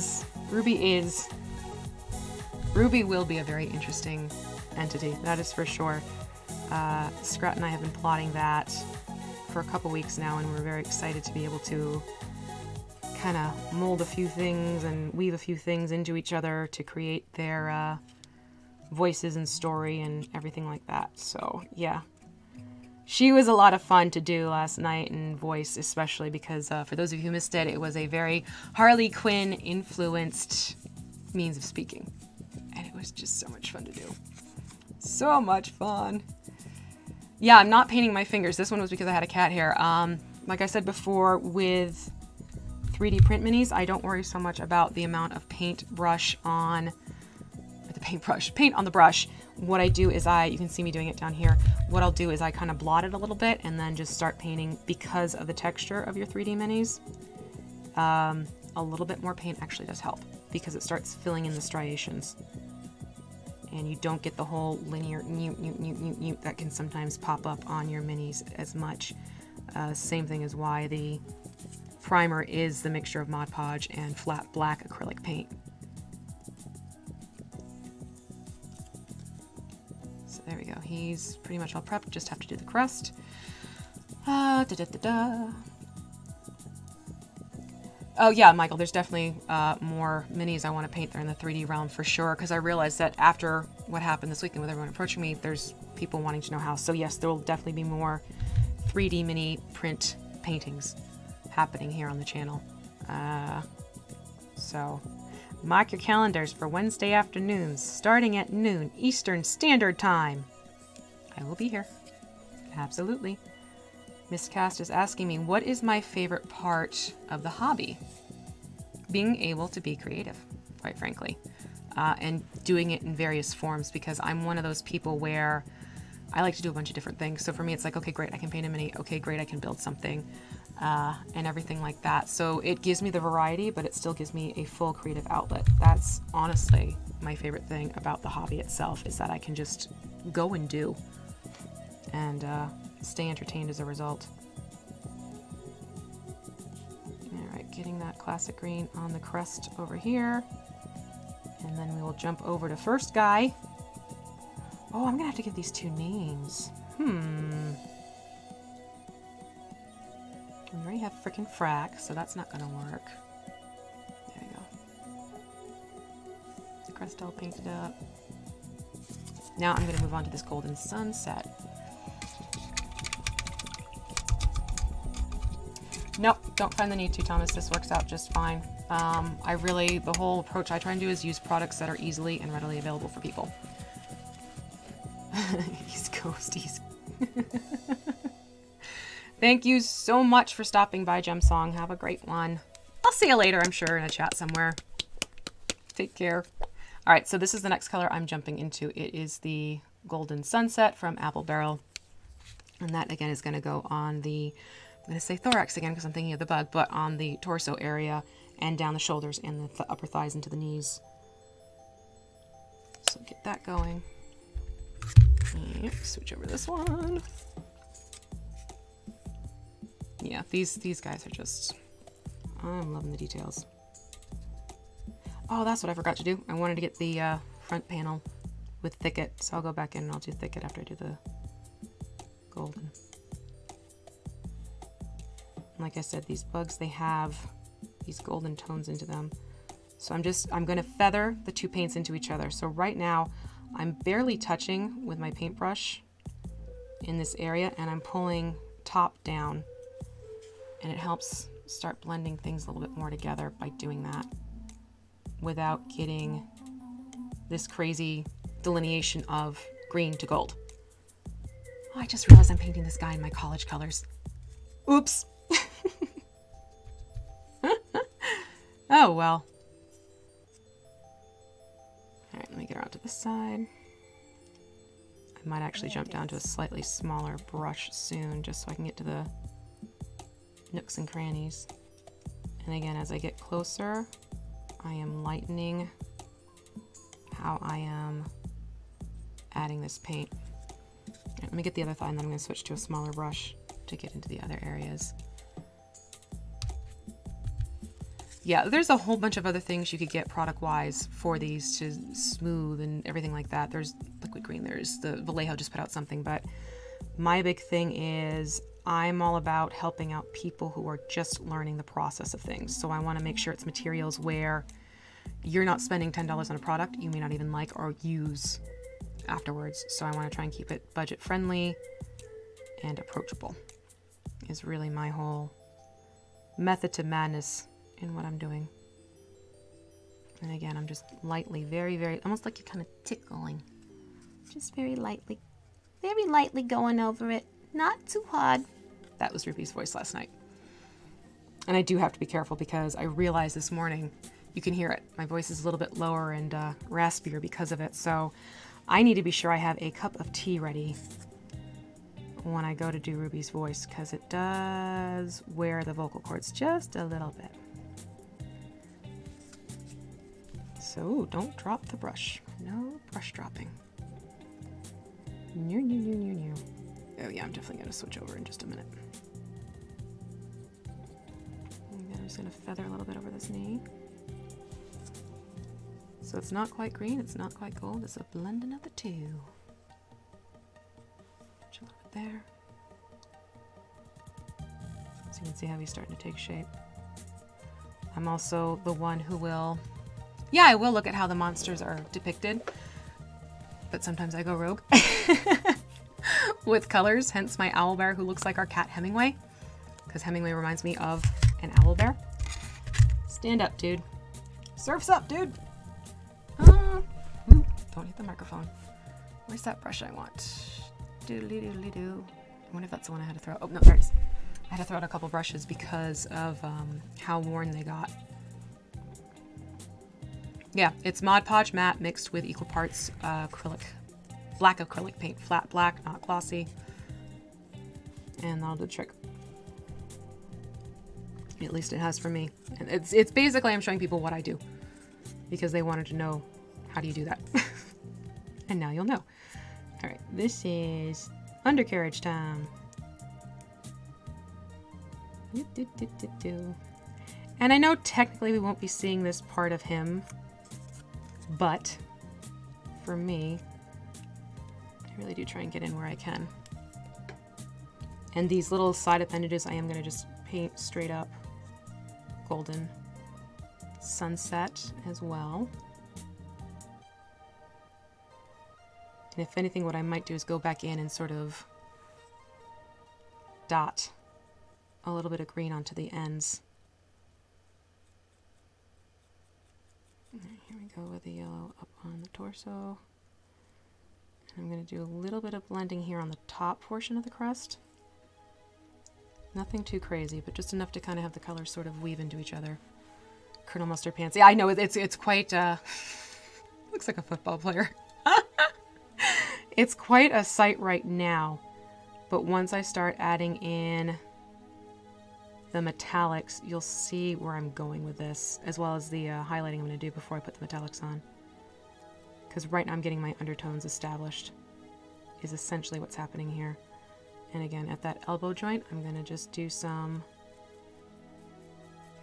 be a very interesting entity. That is for sure. Scrat and I have been plotting that for a couple weeks now, and we're very excited to be able to kind of mold a few things and weave a few things into each other to create their voices and story and everything like that. So yeah, she was a lot of fun to do last night, and voice especially because for those of you who missed it, it was a very Harley Quinn influenced means of speaking, and it was just so much fun to do. So much fun. Yeah, I'm not painting my fingers. This one was because I had a cat hair. Like I said before, with 3D print minis, I don't worry so much about the amount of paint on the brush. What I do is you can see me doing it down here. What I'll do is I kind of blot it a little bit and then just start painting because of the texture of your 3D minis. A little bit more paint actually does help because it starts filling in the striations. And you don't get the whole linear newt that can sometimes pop up on your minis as much. Same thing as why the primer is the mixture of Mod Podge and flat black acrylic paint. So there we go. He's pretty much all prepped. Just have to do the crust. Oh yeah, Michael, there's definitely more minis I want to paint there in the 3D realm for sure, because I realized that after what happened this weekend with everyone approaching me, there's people wanting to know how. So yes, there will definitely be more 3D mini print paintings happening here on the channel. So mark your calendars for Wednesday afternoons, starting at noon Eastern Standard Time. I will be here. Absolutely. Miscast is asking me, what is my favorite part of the hobby? Being able to be creative, quite frankly, and doing it in various forms, because I'm one of those people where I like to do a bunch of different things. So for me, it's like, okay, great, I can paint a mini. Okay, great, I can build something, and everything like that. So it gives me the variety, but it still gives me a full creative outlet. That's honestly my favorite thing about the hobby itself, is that I can just go and do, and stay entertained as a result. Alright, getting that classic green on the crest over here. And then we will jump over to first guy. Oh, I'm gonna have to give these two names. We already have frickin' frack, so that's not gonna work. There we go. Crest all painted up. Now I'm gonna move on to this golden sunset. Nope, don't find the need to, Thomas. This works out just fine. The whole approach I try and do is use products that are easily and readily available for people. He's ghosties. Thank you so much for stopping by, Gemsong. Have a great one. I'll see you later, I'm sure, in a chat somewhere. Take care. All right, so this is the next color I'm jumping into. It is the Golden Sunset from Apple Barrel. And that, again, is going to go on the, I'm going to say thorax again because I'm thinking of the bug, but on the torso area and down the shoulders and the upper thighs into the knees. So get that going. Yep, switch over this one. Yeah, these guys are just, I'm loving the details. Oh, that's what I forgot to do. I wanted to get the front panel with thicket, so I'll go back in and I'll do thicket after I do the golden. Like I said, these bugs, they have these golden tones into them. So I'm going to feather the two paints into each other. So right now, I'm barely touching with my paintbrush in this area, and I'm pulling top down And it helps start blending things a little bit more together by doing that without getting this crazy delineation of green to gold. Oh, I just realized I'm painting this guy in my college colors. Oops. Oh, well. All right, let me get around to this side. I might actually jump down to a slightly smaller brush soon, just so I can get to the nooks and crannies. And again, as I get closer, I am lightening how I am adding this paint. All right, let me get the other thigh, and then I'm going to switch to a smaller brush to get into the other areas. Yeah, there's a whole bunch of other things you could get product-wise for these to smooth and everything like that. There's liquid green, there's the Vallejo just put out something, but my big thing is I'm all about helping out people who are just learning the process of things. So I want to make sure it's materials where you're not spending $10 on a product you may not even like or use afterwards. So I want to try and keep it budget friendly and approachable is really my whole method to madness in what I'm doing. And again, I'm just lightly, very, very, almost like you're kind of tickling. Just very lightly going over it. Not too hard. That was Ruby's voice last night. And I do have to be careful because I realized this morning, you can hear it. My voice is a little bit lower and raspier because of it. So I need to be sure I have a cup of tea ready when I go to do Ruby's voice, because it does wear the vocal cords just a little bit. So don't drop the brush. No brush dropping. New, new, new, new, new. Oh yeah, I'm definitely going to switch over in just a minute. And then I'm just going to feather a little bit over this knee. So it's not quite green, it's not quite gold, it's a blending of the two. Just a little bit there. So you can see how he's starting to take shape. I'm also the one who will, yeah, I will look at how the monsters are depicted, but sometimes I go rogue with colors, hence my owlbear who looks like our cat Hemingway, because Hemingway reminds me of an owlbear. Stand up, dude. Surf's up, dude. Ooh, don't hit the microphone. Where's that brush I want? Doodly-doodly-doo. I wonder if that's the one I had to throw. Oh, no, there it is. I had to throw out a couple brushes because of how worn they got. Yeah, it's Mod Podge matte mixed with equal parts acrylic, black acrylic paint, flat black, not glossy, and that'll do the trick. At least it has for me. And it's basically I'm showing people what I do because they wanted to know how do you do that, and now you'll know. All right, this is Undercarriage time. And I know technically we won't be seeing this part of him, but for me, I really do try and get in where I can. And these little side appendages, I am going to just paint straight up golden sunset as well. And if anything, what I might do is go back in and sort of dot a little bit of green onto the ends. Here we go with the yellow up on the torso. And I'm going to do a little bit of blending here on the top portion of the crest. Nothing too crazy, but just enough to kind of have the colors sort of weave into each other. Colonel Mustard Pants. Yeah, I know it's quite looks like a football player. It's quite a sight right now, but once I start adding in the metallics, you'll see where I'm going with this, as well as the highlighting I'm going to do before I put the metallics on. Because right now I'm getting my undertones established, is essentially what's happening here. And again, at that elbow joint, I'm going to just do some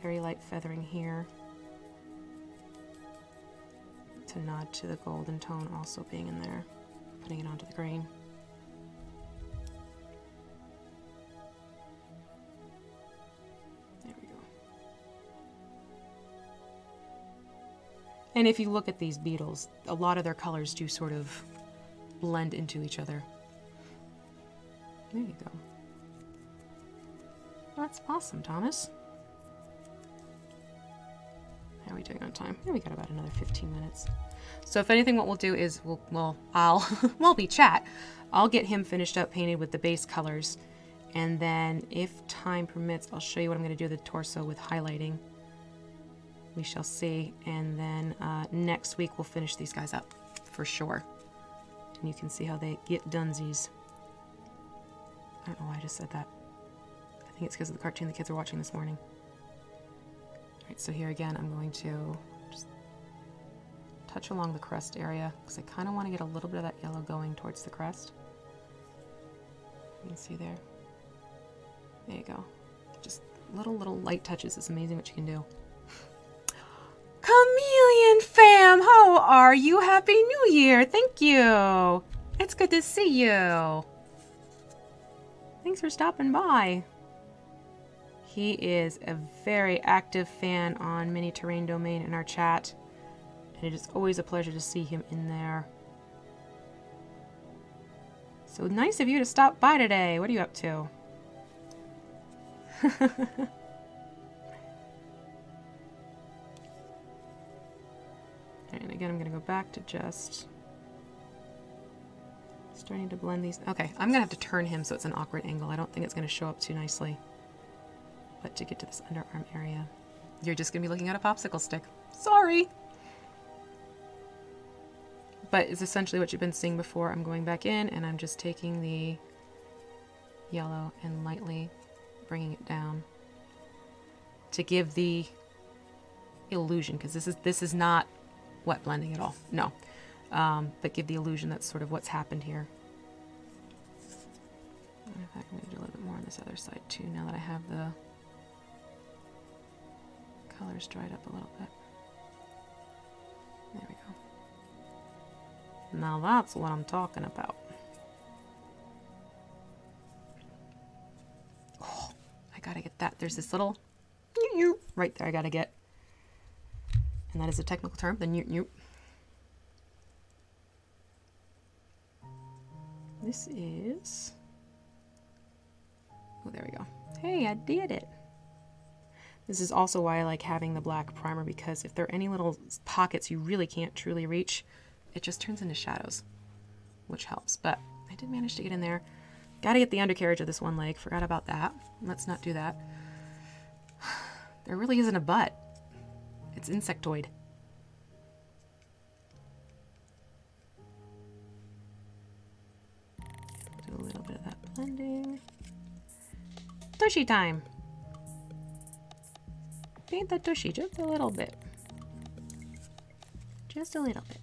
very light feathering here to nod to the golden tone also being in there, putting it onto the green. There we go. And if you look at these beetles, a lot of their colors do sort of blend into each other. There you go. That's awesome, Thomas. How are we doing on time? Yeah, we got about another 15 minutes. So if anything, what we'll do is I'll while we chat, I'll get him finished up painted with the base colors, and then if time permits, I'll show you what I'm going to do to the torso with highlighting. We shall see, and then next week we'll finish these guys up for sure, and you can see how they get dunsies. I don't know why I just said that. I think it's because of the cartoon the kids are watching this morning. All right, so here again, I'm going to just touch along the crest area because I kind of want to get a little bit of that yellow going towards the crest. You can see there. There you go. Just little light touches. It's amazing what you can do. Chameleon fam, how are you? Happy New Year. Thank you. It's good to see you. Thanks for stopping by. He is a very active fan on Mini Terrain Domain in our chat, and it is always a pleasure to see him in there. So nice of you to stop by today. What are you up to? And again, I'm going to go back to just starting to blend these. Okay, I'm going to have to turn him so it's an awkward angle. I don't think it's going to show up too nicely. But to get to this underarm area, you're just going to be looking at a popsicle stick. Sorry! But it's essentially what you've been seeing before. I'm going back in and I'm just taking the yellow and lightly bringing it down to give the illusion, because this is not wet blending at all. No. But give the illusion that's sort of what's happened here. In fact, I'm going to do a little bit more on this other side too, now that I have the colors dried up a little bit. There we go. Now that's what I'm talking about. Oh, I gotta get that. There's this little right there I gotta get. And that is a technical term, the newt. This is... Oh, there we go. Hey, I did it. This is also why I like having the black primer, because if there are any little pockets you really can't truly reach, it just turns into shadows, which helps. But I did manage to get in there. Gotta get the undercarriage of this one leg. Forgot about that. Let's not do that. There really isn't a butt. It's insectoid. Do a little bit of that blending. Tushy time. Paint that tushy just a little bit. Just a little bit.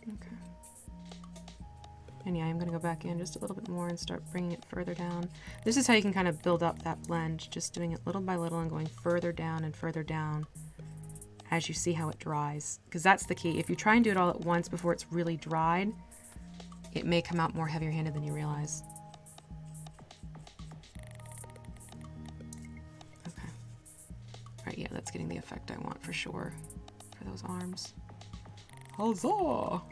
Okay. And yeah, I'm going to go back in just a little bit more and start bringing it further down. This is how you can kind of build up that blend, just doing it little by little and going further down and further down as you see how it dries. Because that's the key. If you try and do it all at once before it's really dried, it may come out more heavier handed than you realize. Okay. Alright, yeah, that's getting the effect I want for sure for those arms. Huzzah!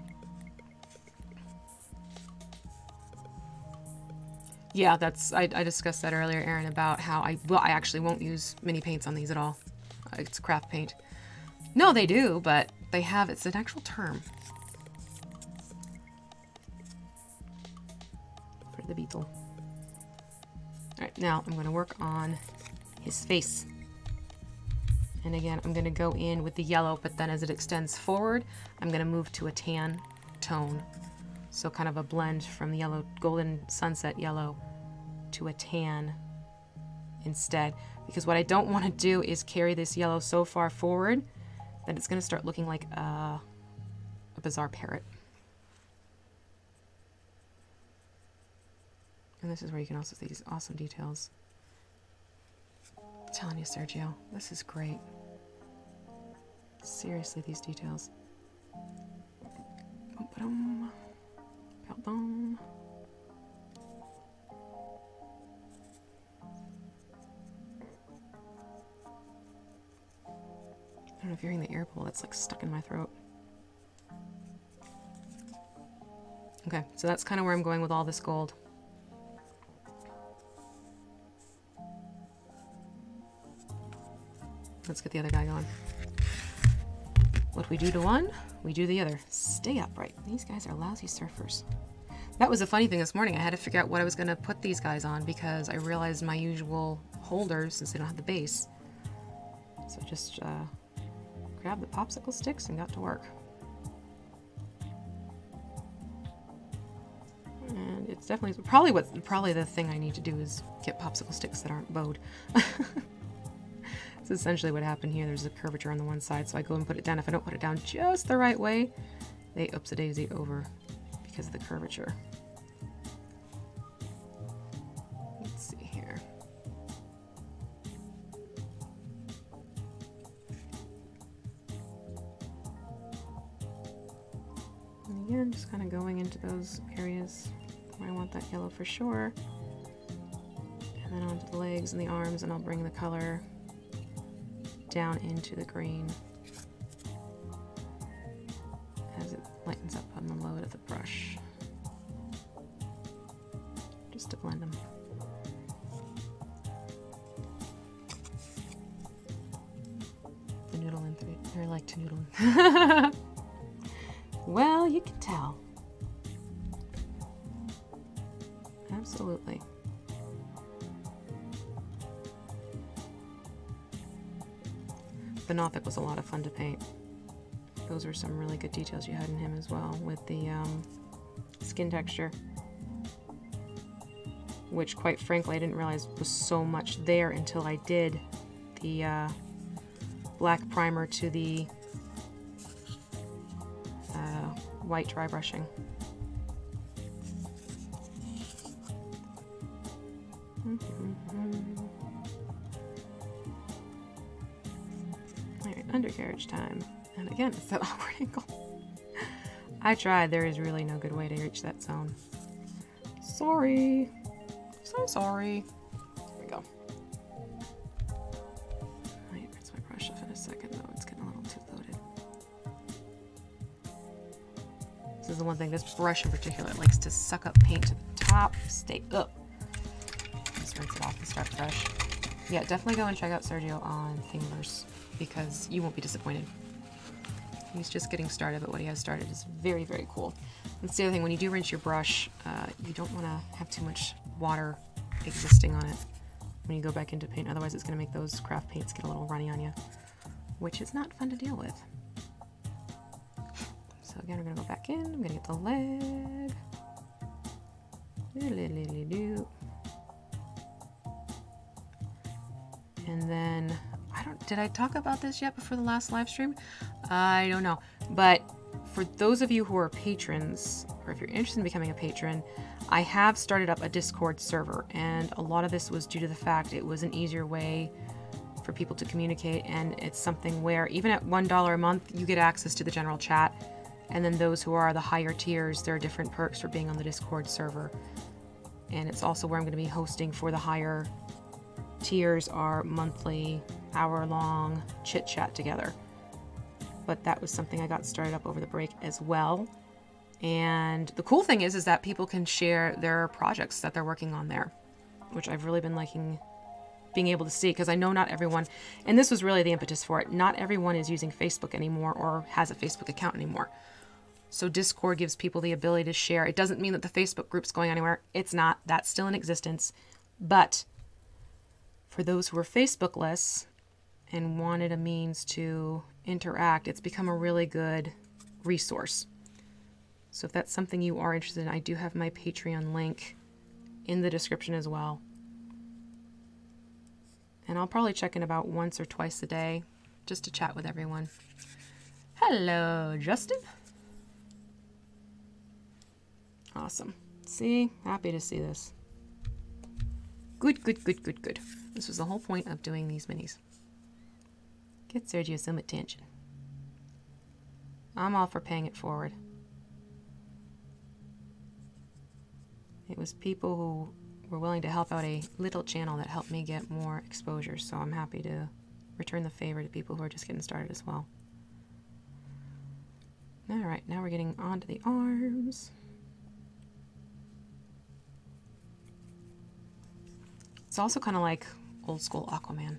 Yeah, that's I discussed that earlier, Erin, about how I actually won't use mini paints on these at all. It's craft paint. No, they do, but they have, it's an actual term for the beetle. Alright, now I'm going to work on his face. And again, I'm going to go in with the yellow, but then as it extends forward, I'm going to move to a tan tone. So kind of a blend from the yellow, golden sunset yellow to a tan instead. Because what I don't want to do is carry this yellow so far forward that it's going to start looking like a bizarre parrot. And this is where you can also see these awesome details. I'm telling you, Sergio, this is great. Seriously, these details. Pardon. I don't know if you're hearing the air pull that's like stuck in my throat. Okay, so that's kind of where I'm going with all this gold. Let's get the other guy going. What we do to one, we do the other. Stay upright. These guys are lousy surfers. That was a funny thing this morning. I had to figure out what I was going to put these guys on because I realized my usual holders, since they don't have the base. So just grabbed the popsicle sticks and got to work. And it's definitely probably the thing I need to do is get popsicle sticks that aren't bowed. That's essentially what happened here. There's a curvature on the one side, so I go and put it down. If I don't put it down just the right way, they oops-a-daisy over because of the curvature. Let's see here. And again, just kind of going into those areas where I want that yellow for sure. And then onto the legs and the arms, and I'll bring the color down into the green as it lightens up on the load of the brush, just to blend them. The noodle in three, I like to noodle. Well, you can tell. Absolutely. Benothic was a lot of fun to paint. Those were some really good details you had in him as well, with the skin texture, which quite frankly I didn't realize was so much there until I did the black primer to the white dry brushing. Undercarriage time. And again, it's that awkward angle. I tried. There is really no good way to reach that zone. Sorry. So sorry. There we go. I might rinse my brush off in a second, though. It's getting a little too loaded. This is the one thing. This brush in particular likes to suck up paint to the top. Stay up. Just rinse it off and start fresh. Yeah, definitely go and check out Sergio on Thingiverse, because you won't be disappointed. He's just getting started, but what he has started is very, very cool. That's the other thing, when you do rinse your brush, you don't want to have too much water existing on it when you go back into paint, otherwise it's going to make those craft paints get a little runny on you, which is not fun to deal with. So again, we're going to go back in, I'm going to get the leg. And then, did I talk about this yet before the last live stream? I don't know. But for those of you who are patrons, or if you're interested in becoming a patron, I have started up a Discord server. And a lot of this was due to the fact it was an easier way for people to communicate. And it's something where even at $1 a month, you get access to the general chat. And then those who are the higher tiers, there are different perks for being on the Discord server. And it's also where I'm going to be hosting for the higher tiers are monthly, hour-long chit-chat together. But that was something I got started up over the break as well. And the cool thing is that people can share their projects that they're working on there, which I've really been liking being able to see, because I know not everyone, and this was really the impetus for it, not everyone is using Facebook anymore or has a Facebook account anymore. So Discord gives people the ability to share. It doesn't mean that the Facebook group's going anywhere. It's not. That's still in existence. But for those who are Facebookless and wanted a means to interact, it's become a really good resource. So if that's something you are interested in, I do have my Patreon link in the description as well. And I'll probably check in about once or twice a day just to chat with everyone. Hello, Justin. Awesome. See? Happy to see this. Good, good, good, good, good. This was the whole point of doing these minis. Get Sergio some attention. I'm all for paying it forward. It was people who were willing to help out a little channel that helped me get more exposure, so I'm happy to return the favor to people who are just getting started as well. Alright, now we're getting onto the arms. It's also kind of like old school Aquaman.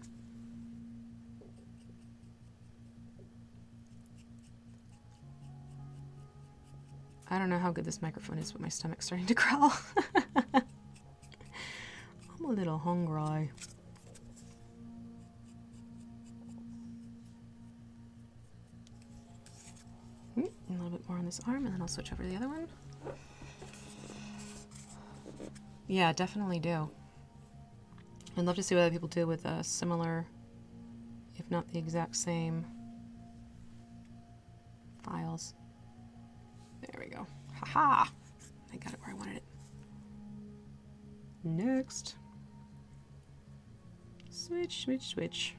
I don't know how good this microphone is, but my stomach's starting to growl. I'm a little hungry. A little bit more on this arm, and then I'll switch over to the other one. Yeah, definitely do. I'd love to see what other people do with similar, if not the exact same, files. There we go. Haha! I got it where I wanted it. Next. Switch, switch, switch.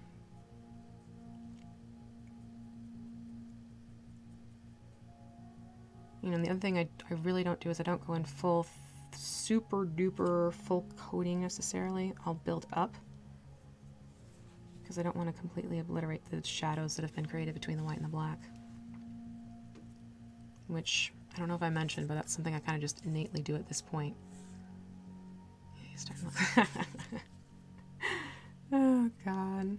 You know, and the other thing I really don't do is I don't go in full super duper full coating necessarily. I'll build up because I don't want to completely obliterate the shadows that have been created between the white and the black. Which, I don't know if I mentioned, but that's something I kind of just innately do at this point. Yeah, he's starting to look. Oh, God.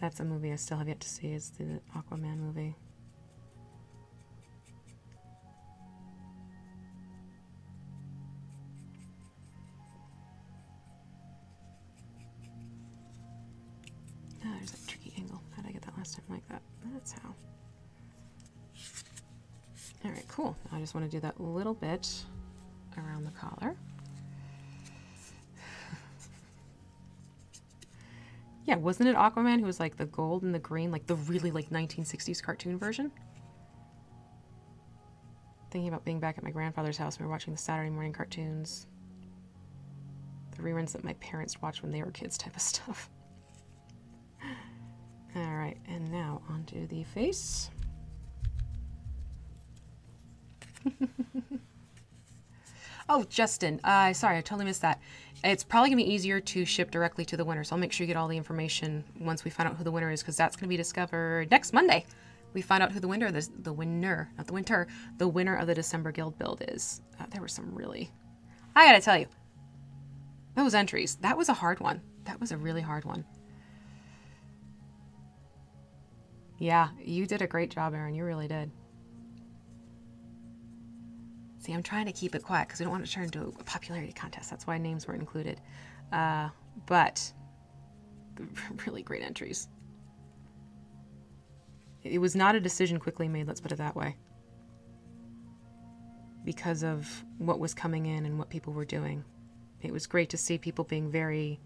That's a movie I still have yet to see, is the Aquaman movie. Oh, there's that tricky angle. How did I get that last time like that? That's how. Alright, cool. I just want to do that little bit around the collar. Yeah, wasn't it Aquaman who was like the gold and the green, like the really like 1960s cartoon version? Thinking about being back at my grandfather's house and we were watching the Saturday morning cartoons. The reruns that my parents watched when they were kids type of stuff. Alright, and now onto the face. Oh, Justin, sorry, I totally missed that. It's probably going to be easier to ship directly to the winner, so I'll make sure you get all the information once we find out who the winner is, because that's going to be discovered next Monday. We find out who the winner of the winner of the December Guild build is. There were some really... I gotta tell you, those entries, that was a hard one. That was a really hard one. Yeah, you did a great job, Erin. You really did. See, I'm trying to keep it quiet because we don't want to turn into a popularity contest. That's why names weren't included. But really great entries. It was not a decision quickly made, let's put it that way. Because of what was coming in and what people were doing. It was great to see people being very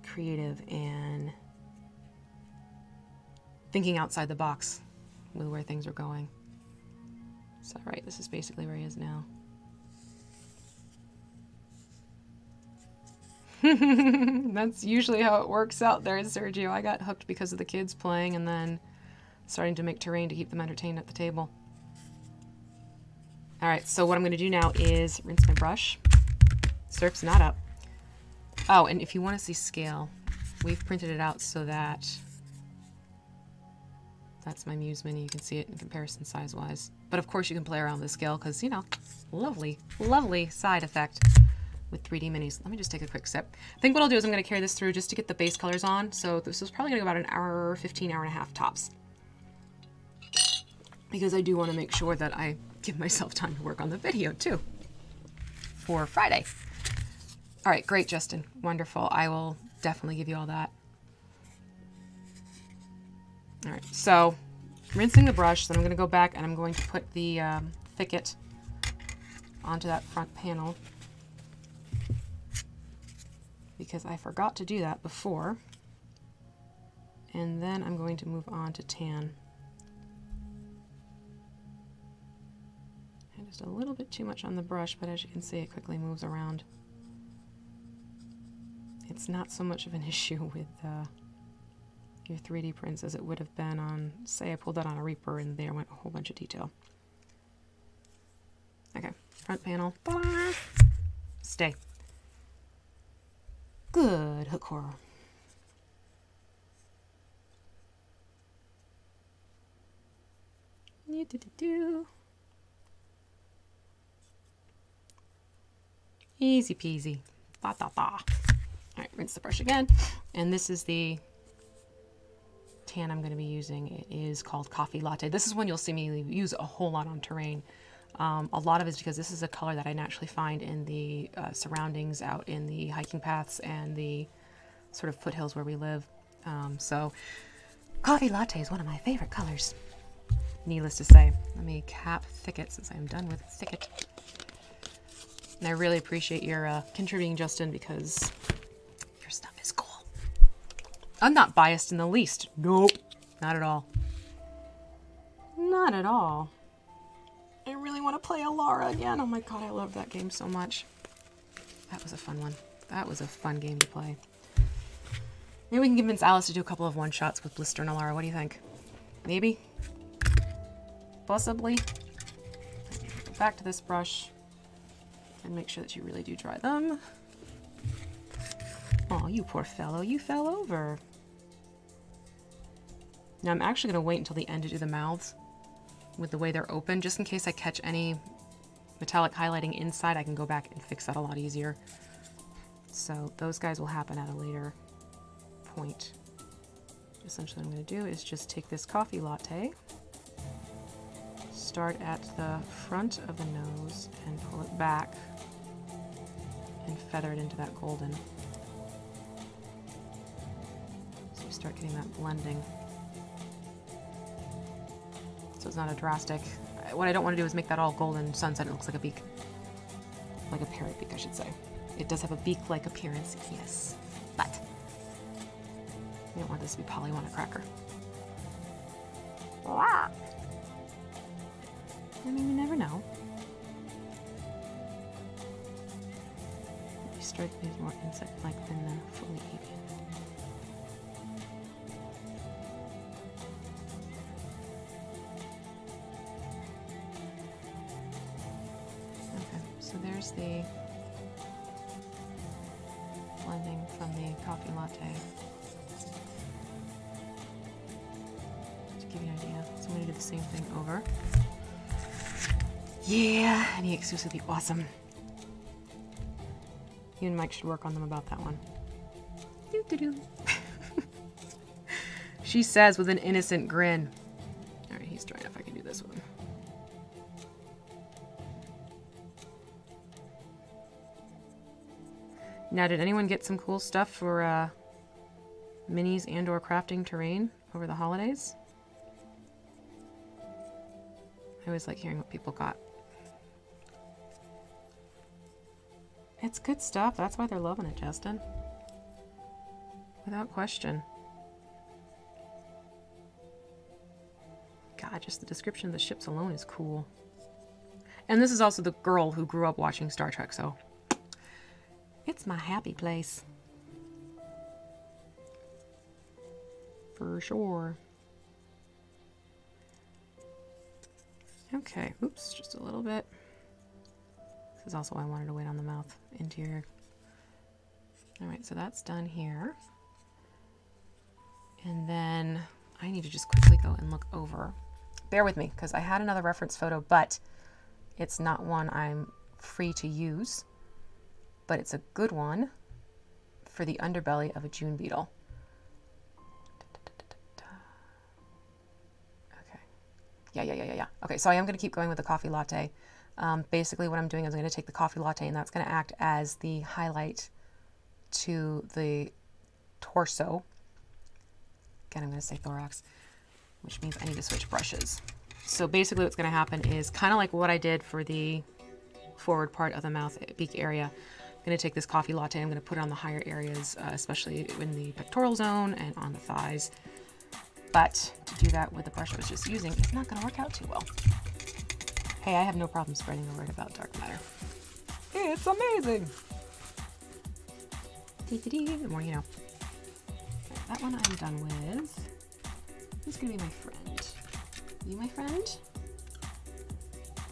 creative and thinking outside the box with where things are going. So, right, this is basically where he is now. That's usually how it works out there, Sergio. I got hooked because of the kids playing and then starting to make terrain to keep them entertained at the table. Alright, so what I'm going to do now is rinse my brush. Surf's not up. Oh, and if you want to see scale, we've printed it out so that that's my Muse Mini. You can see it in comparison size-wise. But of course you can play around with the scale because, you know, lovely, lovely side effect with 3D minis. Let me just take a quick sip. I think what I'll do is I'm going to carry this through just to get the base colors on. So this is probably going to go about an hour, 15, hour and a half tops. Because I do want to make sure that I give myself time to work on the video too for Friday. All right, great, Justin. Wonderful. I will definitely give you all that. All right, so rinsing the brush, then I'm going to go back and I'm going to put the thicket onto that front panel because I forgot to do that before. And then I'm going to move on to tan. And just a little bit too much on the brush, but as you can see, it quickly moves around. It's not so much of an issue with your 3D prints as it would have been on, say I pulled that on a Reaper and there went a whole bunch of detail. Okay, front panel. Stay. Good, hook horror. Easy peasy. Ba da ba. All right, rinse the brush again. And this is the tan I'm going to be using. It is called Coffee Latte. This is one you'll see me use a whole lot on terrain. A lot of it is because this is a color that I naturally find in the surroundings out in the hiking paths and the sort of foothills where we live. So Coffee Latte is one of my favorite colors. Needless to say. Let me cap Thicket since I'm done with Thicket. And I really appreciate your contributing, Justin, because your stuff is cool. I'm not biased in the least. Nope. Not at all. Not at all. I really want to play Alara again. Oh my god, I love that game so much. That was a fun one. That was a fun game to play. Maybe we can convince Alice to do a couple of one-shots with Blister and Alara. What do you think? Maybe? Possibly? Go back to this brush and make sure that you really do dry them. Oh, you poor fellow. You fell over. Now I'm actually going to wait until the end to do the mouths with the way they're open, just in case I catch any metallic highlighting inside. I can go back and fix that a lot easier. So those guys will happen at a later point. Essentially what I'm going to do is just take this Coffee Latte, start at the front of the nose and pull it back and feather it into that golden. So you start getting that blending. So it's not a drastic. What I don't want to do is make that all golden sunset. It looks like a beak. Like a parrot beak, I should say. It does have a beak-like appearance, yes. But you don't want this to be Polywana Cracker. I mean, you never know. These strike me as more insect-like than the fully avian. Okay, so there's the blending from the Coffee Latte. To give you an idea, so I'm going to do the same thing over. Yeah, and EXUs would be awesome. You and Mike should work on them about that one. Doo-doo-doo. She says with an innocent grin. Alright, he's trying if I can do this with him. Now, did anyone get some cool stuff for minis and or crafting terrain over the holidays? I always like hearing what people got. It's good stuff. That's why they're loving it, Justin. Without question. God, just the description of the ships alone is cool. And this is also the girl who grew up watching Star Trek, so it's my happy place. For sure. Okay, oops, just a little bit. This is also why I wanted to wait on the mouth interior. Alright, so that's done here. And then I need to just quickly go and look over. Bear with me, because I had another reference photo, but it's not one I'm free to use. But it's a good one for the underbelly of a June beetle. Okay. Yeah. Okay, so I am going to keep going with the Coffee Latte. Basically what I'm doing is I'm going to take the Coffee Latte and that's going to act as the highlight to the torso. Again, I'm going to say thorax, which means I need to switch brushes. So basically what's going to happen is kind of like what I did for the forward part of the mouth beak area. I'm going to take this Coffee Latte and I'm going to put it on the higher areas, especially in the pectoral zone and on the thighs. But to do that with the brush I was just using, it's not going to work out too well. Hey, I have no problem spreading the word about dark matter. It's amazing! The more you know. Right, that one I'm done with. Who's going to be my friend? You my friend?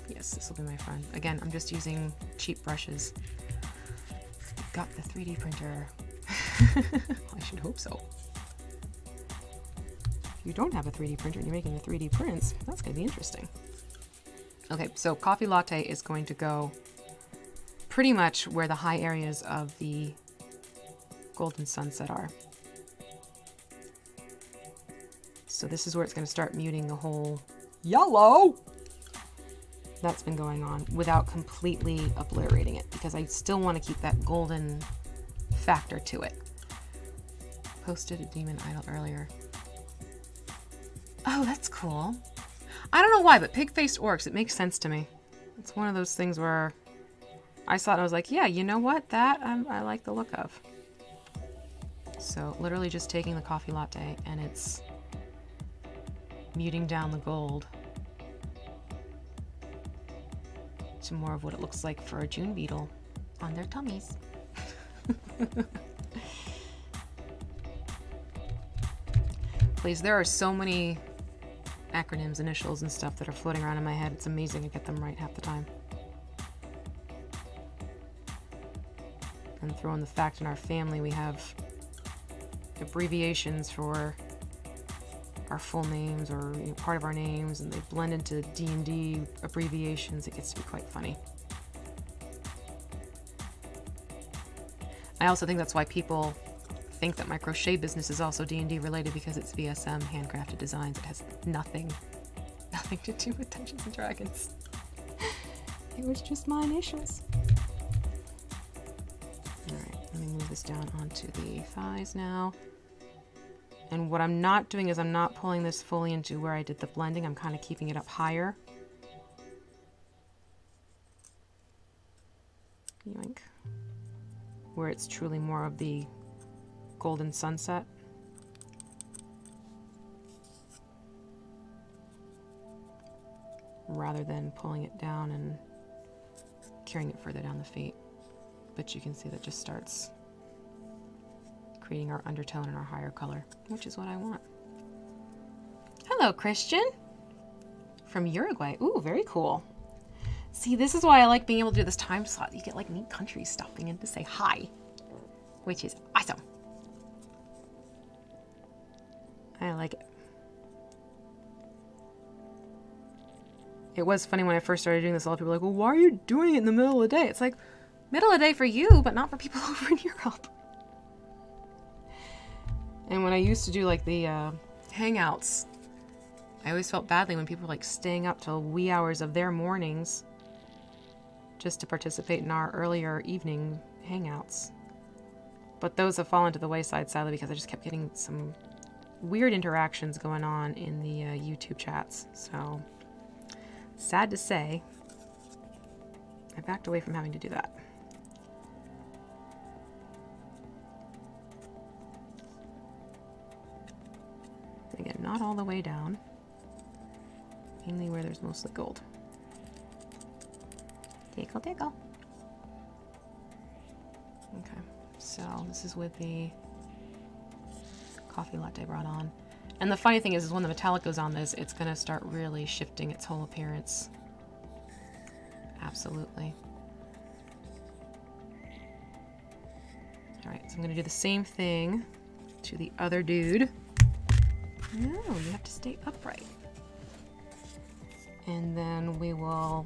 Yes, this will be my friend. Again, I'm just using cheap brushes. Got the 3D printer. I should hope so. If you don't have a 3D printer and you're making the 3D prints, that's going to be interesting. Okay, so Coffee Latte is going to go pretty much where the high areas of the golden sunset are. So this is where it's going to start muting the whole yellow that's been going on without completely obliterating it, because I still want to keep that golden factor to it. Posted a demon idol earlier. Oh, that's cool. I don't know why, but pig-faced orcs, it makes sense to me. It's one of those things where I saw it and I was like, yeah, you know what? That I like the look of. So literally just taking the coffee latte and it's muting down the gold to more of what it looks like for a June beetle on their tummies. Please, there are so many acronyms, initials, and stuff that are floating around in my head. It's amazing to get them right half the time. And throw in the fact in our family we have abbreviations for our full names, or you know, part of our names, and they blend into D&D abbreviations. It gets to be quite funny. I also think that's why people think that my crochet business is also D&D related, because it's VSM, handcrafted designs. It has nothing to do with Dungeons and Dragons. It was just my initials. Alright, let me move this down onto the thighs now. And what I'm not doing is I'm not pulling this fully into where I did the blending. I'm kind of keeping it up higher. Yoink. Where it's truly more of the golden sunset. Rather than pulling it down and carrying it further down the feet. But you can see that just starts creating our undertone and our higher color, which is what I want. Hello, Christian. From Uruguay. Ooh, very cool. See, this is why I like being able to do this time slot. You get like neat countries stopping in to say hi, which is awesome. I like it. It was funny when I first started doing this, a lot of people were like, well, why are you doing it in the middle of the day? It's like, middle of the day for you, but not for people over in Europe. And when I used to do like the hangouts, I always felt badly when people were like staying up till wee hours of their mornings just to participate in our earlier evening hangouts. But those have fallen to the wayside, sadly, because I just kept getting some weird interactions going on in the YouTube chats. So, sad to say, I backed away from having to do that. Again, not all the way down, mainly where there's mostly gold. Tickle, tickle. Okay, so this is with the coffee latte brought on. And the funny thing is when the metallic goes on this, it's going to start really shifting its whole appearance. Absolutely. Alright, so I'm going to do the same thing to the other dude. No, you have to stay upright. And then we will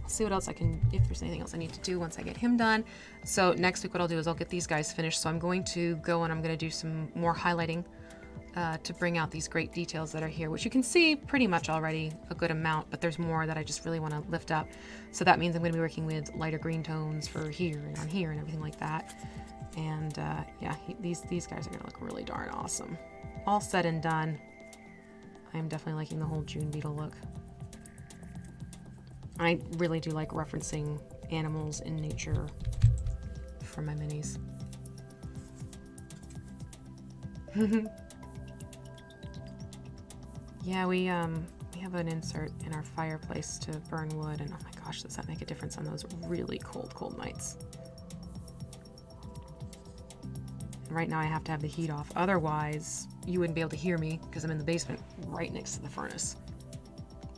see what else I can, if there's anything else I need to do once I get him done. So next week what I'll do is I'll get these guys finished. So I'm going to go and I'm going to do some more highlighting to bring out these great details that are here, which you can see pretty much already a good amount, but there's more that I just really want to lift up. So that means I'm going to be working with lighter green tones for here and on here and everything like that. And yeah, these guys are going to look really darn awesome. All said and done, I am definitely liking the whole June beetle look. I really do like referencing animals in nature for my minis. Yeah, we have an insert in our fireplace to burn wood, and oh my gosh, does that make a difference on those really cold nights. Right now I have to have the heat off, otherwise you wouldn't be able to hear me because I'm in the basement right next to the furnace.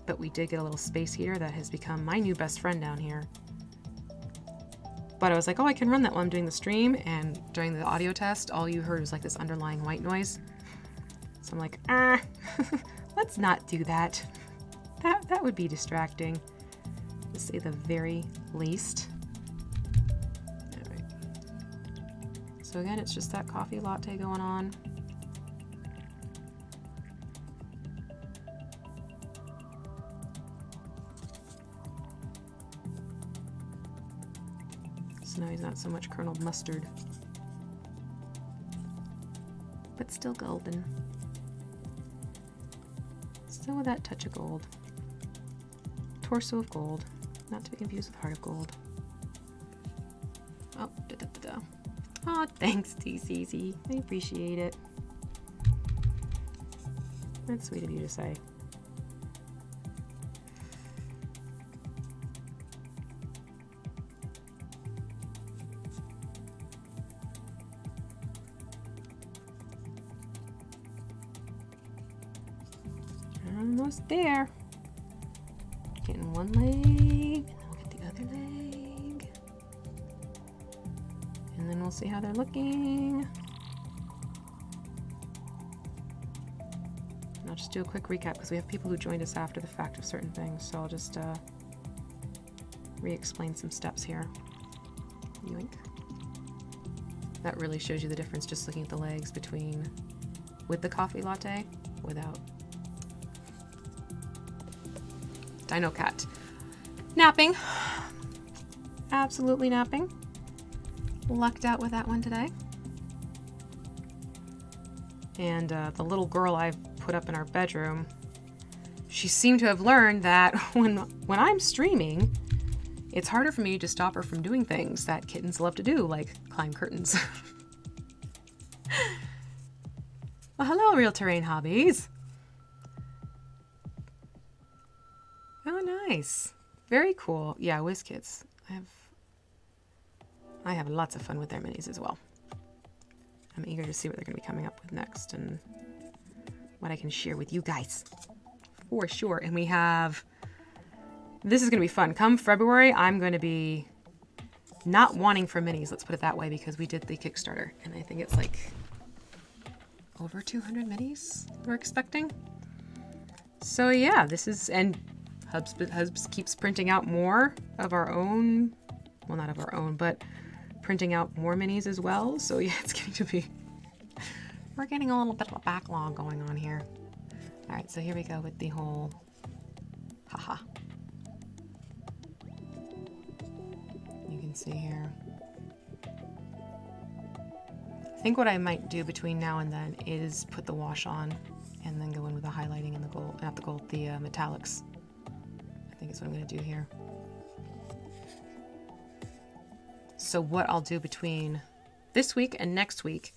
But we did get a little space heater that has become my new best friend down here. But I was like, oh, I can run that while I'm doing the stream, and during the audio test, all you heard was like this underlying white noise. So I'm like, let's not do that. That would be distracting, to say the very least. So again, it's just that coffee latte going on. So now he's not so much kerneled mustard, but still golden. Still with that touch of gold. Torso of gold, not to be confused with heart of gold. Oh, da-da-da-da. Oh, thanks, TCC. I appreciate it. That's sweet of you to say. Almost there. Getting one leg, and then we'll get the other leg. And then we'll see how they're looking. And I'll just do a quick recap because we have people who joined us after the fact of certain things. So I'll just re-explain some steps here. Yoink. That really shows you the difference just looking at the legs between with the coffee latte, without. Dino Cat. Napping. Absolutely napping. Lucked out with that one today. And the little girl I've put up in our bedroom, she seemed to have learned that when I'm streaming, it's harder for me to stop her from doing things that kittens love to do, like climb curtains. Well, hello, Real Terrain Hobbies. Oh, nice. Very cool. Yeah, WizKids. I have lots of fun with their minis as well. I'm eager to see what they're going to be coming up with next and what I can share with you guys. For sure. And we have... This is going to be fun. Come February, I'm going to be not wanting for minis, let's put it that way, because we did the Kickstarter. And I think it's like over 200 minis we're expecting. So yeah, this is... And Hubs keeps printing out more of our own, well, not of our own, but printing out more minis as well. So yeah, it's getting to be, we're getting a little bit of a backlog going on here. All right, so here we go with the whole, haha. You can see here. I think what I might do between now and then is put the wash on and then go in with the highlighting and the gold, not the gold, the metallics. I think is what I'm going to do here. So what I'll do between this week and next week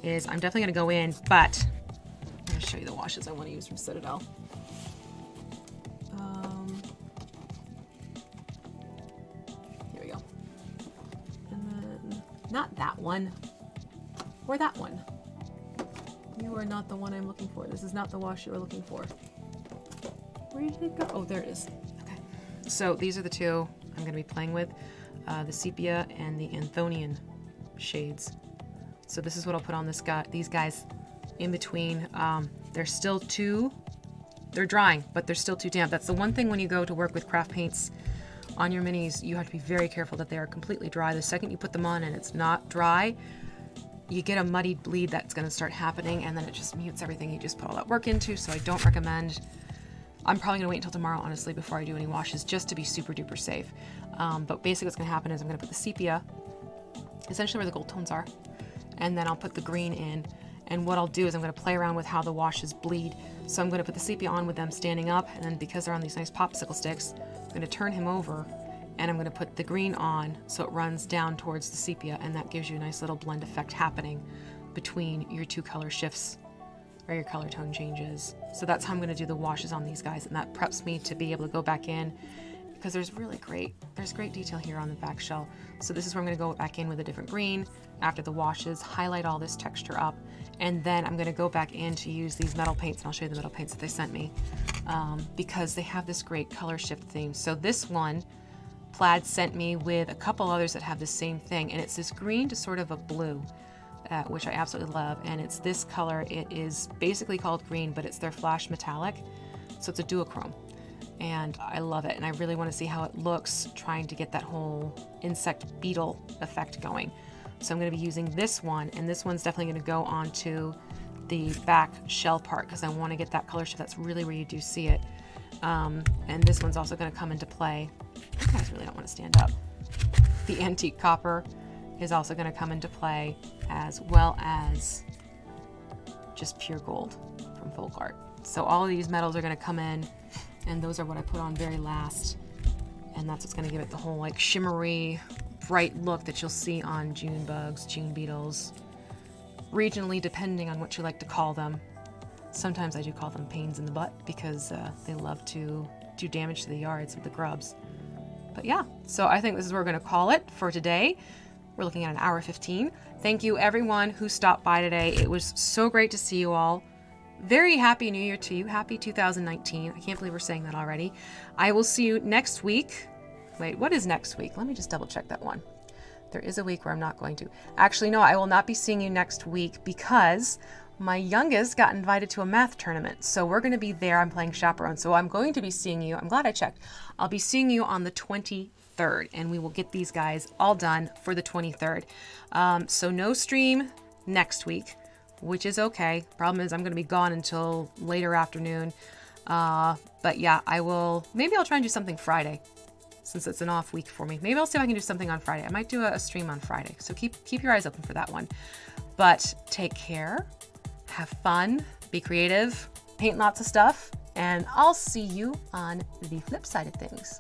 is I'm definitely going to go in, but I'm going to show you the washes I want to use from Citadel. Here we go. And then, not that one, or that one. You are not the one I'm looking for. This is not the wash you were looking for. Where did it go? Oh, there it is. Okay. So these are the two I'm going to be playing with. The Sepia and the Anthonian shades. So this is what I'll put on these guys in between. They're still they're drying, but they're still too damp. That's the one thing when you go to work with craft paints on your minis, you have to be very careful that they are completely dry. The second you put them on and it's not dry, you get a muddied bleed that's going to start happening, and then it just mutes everything you just put all that work into. So I don't recommend. I'm probably going to wait until tomorrow, honestly, before I do any washes, just to be super duper safe. But basically what's going to happen is I'm going to put the sepia, essentially where the gold tones are, and then I'll put the green in. And what I'll do is I'm going to play around with how the washes bleed. So I'm going to put the sepia on with them standing up, and then because they're on these nice popsicle sticks, I'm going to turn him over, and I'm going to put the green on so it runs down towards the sepia, and that gives you a nice little blend effect happening between your two color shifts or your color tone changes. So that's how I'm going to do the washes on these guys, and that preps me to be able to go back in, because there's great detail here on the back shell. So this is where I'm going to go back in with a different green after the washes, highlight all this texture up, and then I'm going to go back in to use these metal paints, and I'll show you the metal paints that they sent me, because they have this great color shift theme. So this one, Plaid sent me with a couple others that have the same thing, and it's this green to sort of a blue, which I absolutely love, and it's this color. It is basically called green, but it's their flash metallic, so it's a duochrome, and I love it, and I really want to see how it looks trying to get that whole insect beetle effect going. So I'm going to be using this one, and this one's definitely going to go onto the back shell part because I want to get that color shift. That's really where you do see it. And this one's also going to come into play. You guys really don't want to stand up. The antique copper is also going to come into play, as well as just pure gold from FolkArt. So all of these metals are going to come in, and those are what I put on very last. And that's what's going to give it the whole like shimmery, bright look that you'll see on June bugs, June beetles, regionally depending on what you like to call them. Sometimes I do call them pains in the butt because they love to do damage to the yards of the grubs. But yeah, so I think this is where we're going to call it for today. We're looking at an hour 15. Thank you everyone who stopped by today. It was so great to see you all. Very happy New Year to you. Happy 2019. I can't believe we're saying that already. I will see you next week. Wait, what is next week? Let me just double check that one. There is a week where I'm not going to. Actually, no, I will not be seeing you next week because my youngest got invited to a math tournament. So we're going to be there. I'm playing chaperone. So I'm going to be seeing you. I'm glad I checked. I'll be seeing you on the 23rd, and we will get these guys all done for the 23rd. So no stream next week, which is okay. Problem is I'm going to be gone until later afternoon. But yeah, I will. Maybe I'll try and do something Friday, since it's an off week for me. Maybe I'll see if I can do something on Friday. I might do a stream on Friday. So keep your eyes open for that one. But take care. Have fun, be creative, paint lots of stuff, and I'll see you on the flip side of things.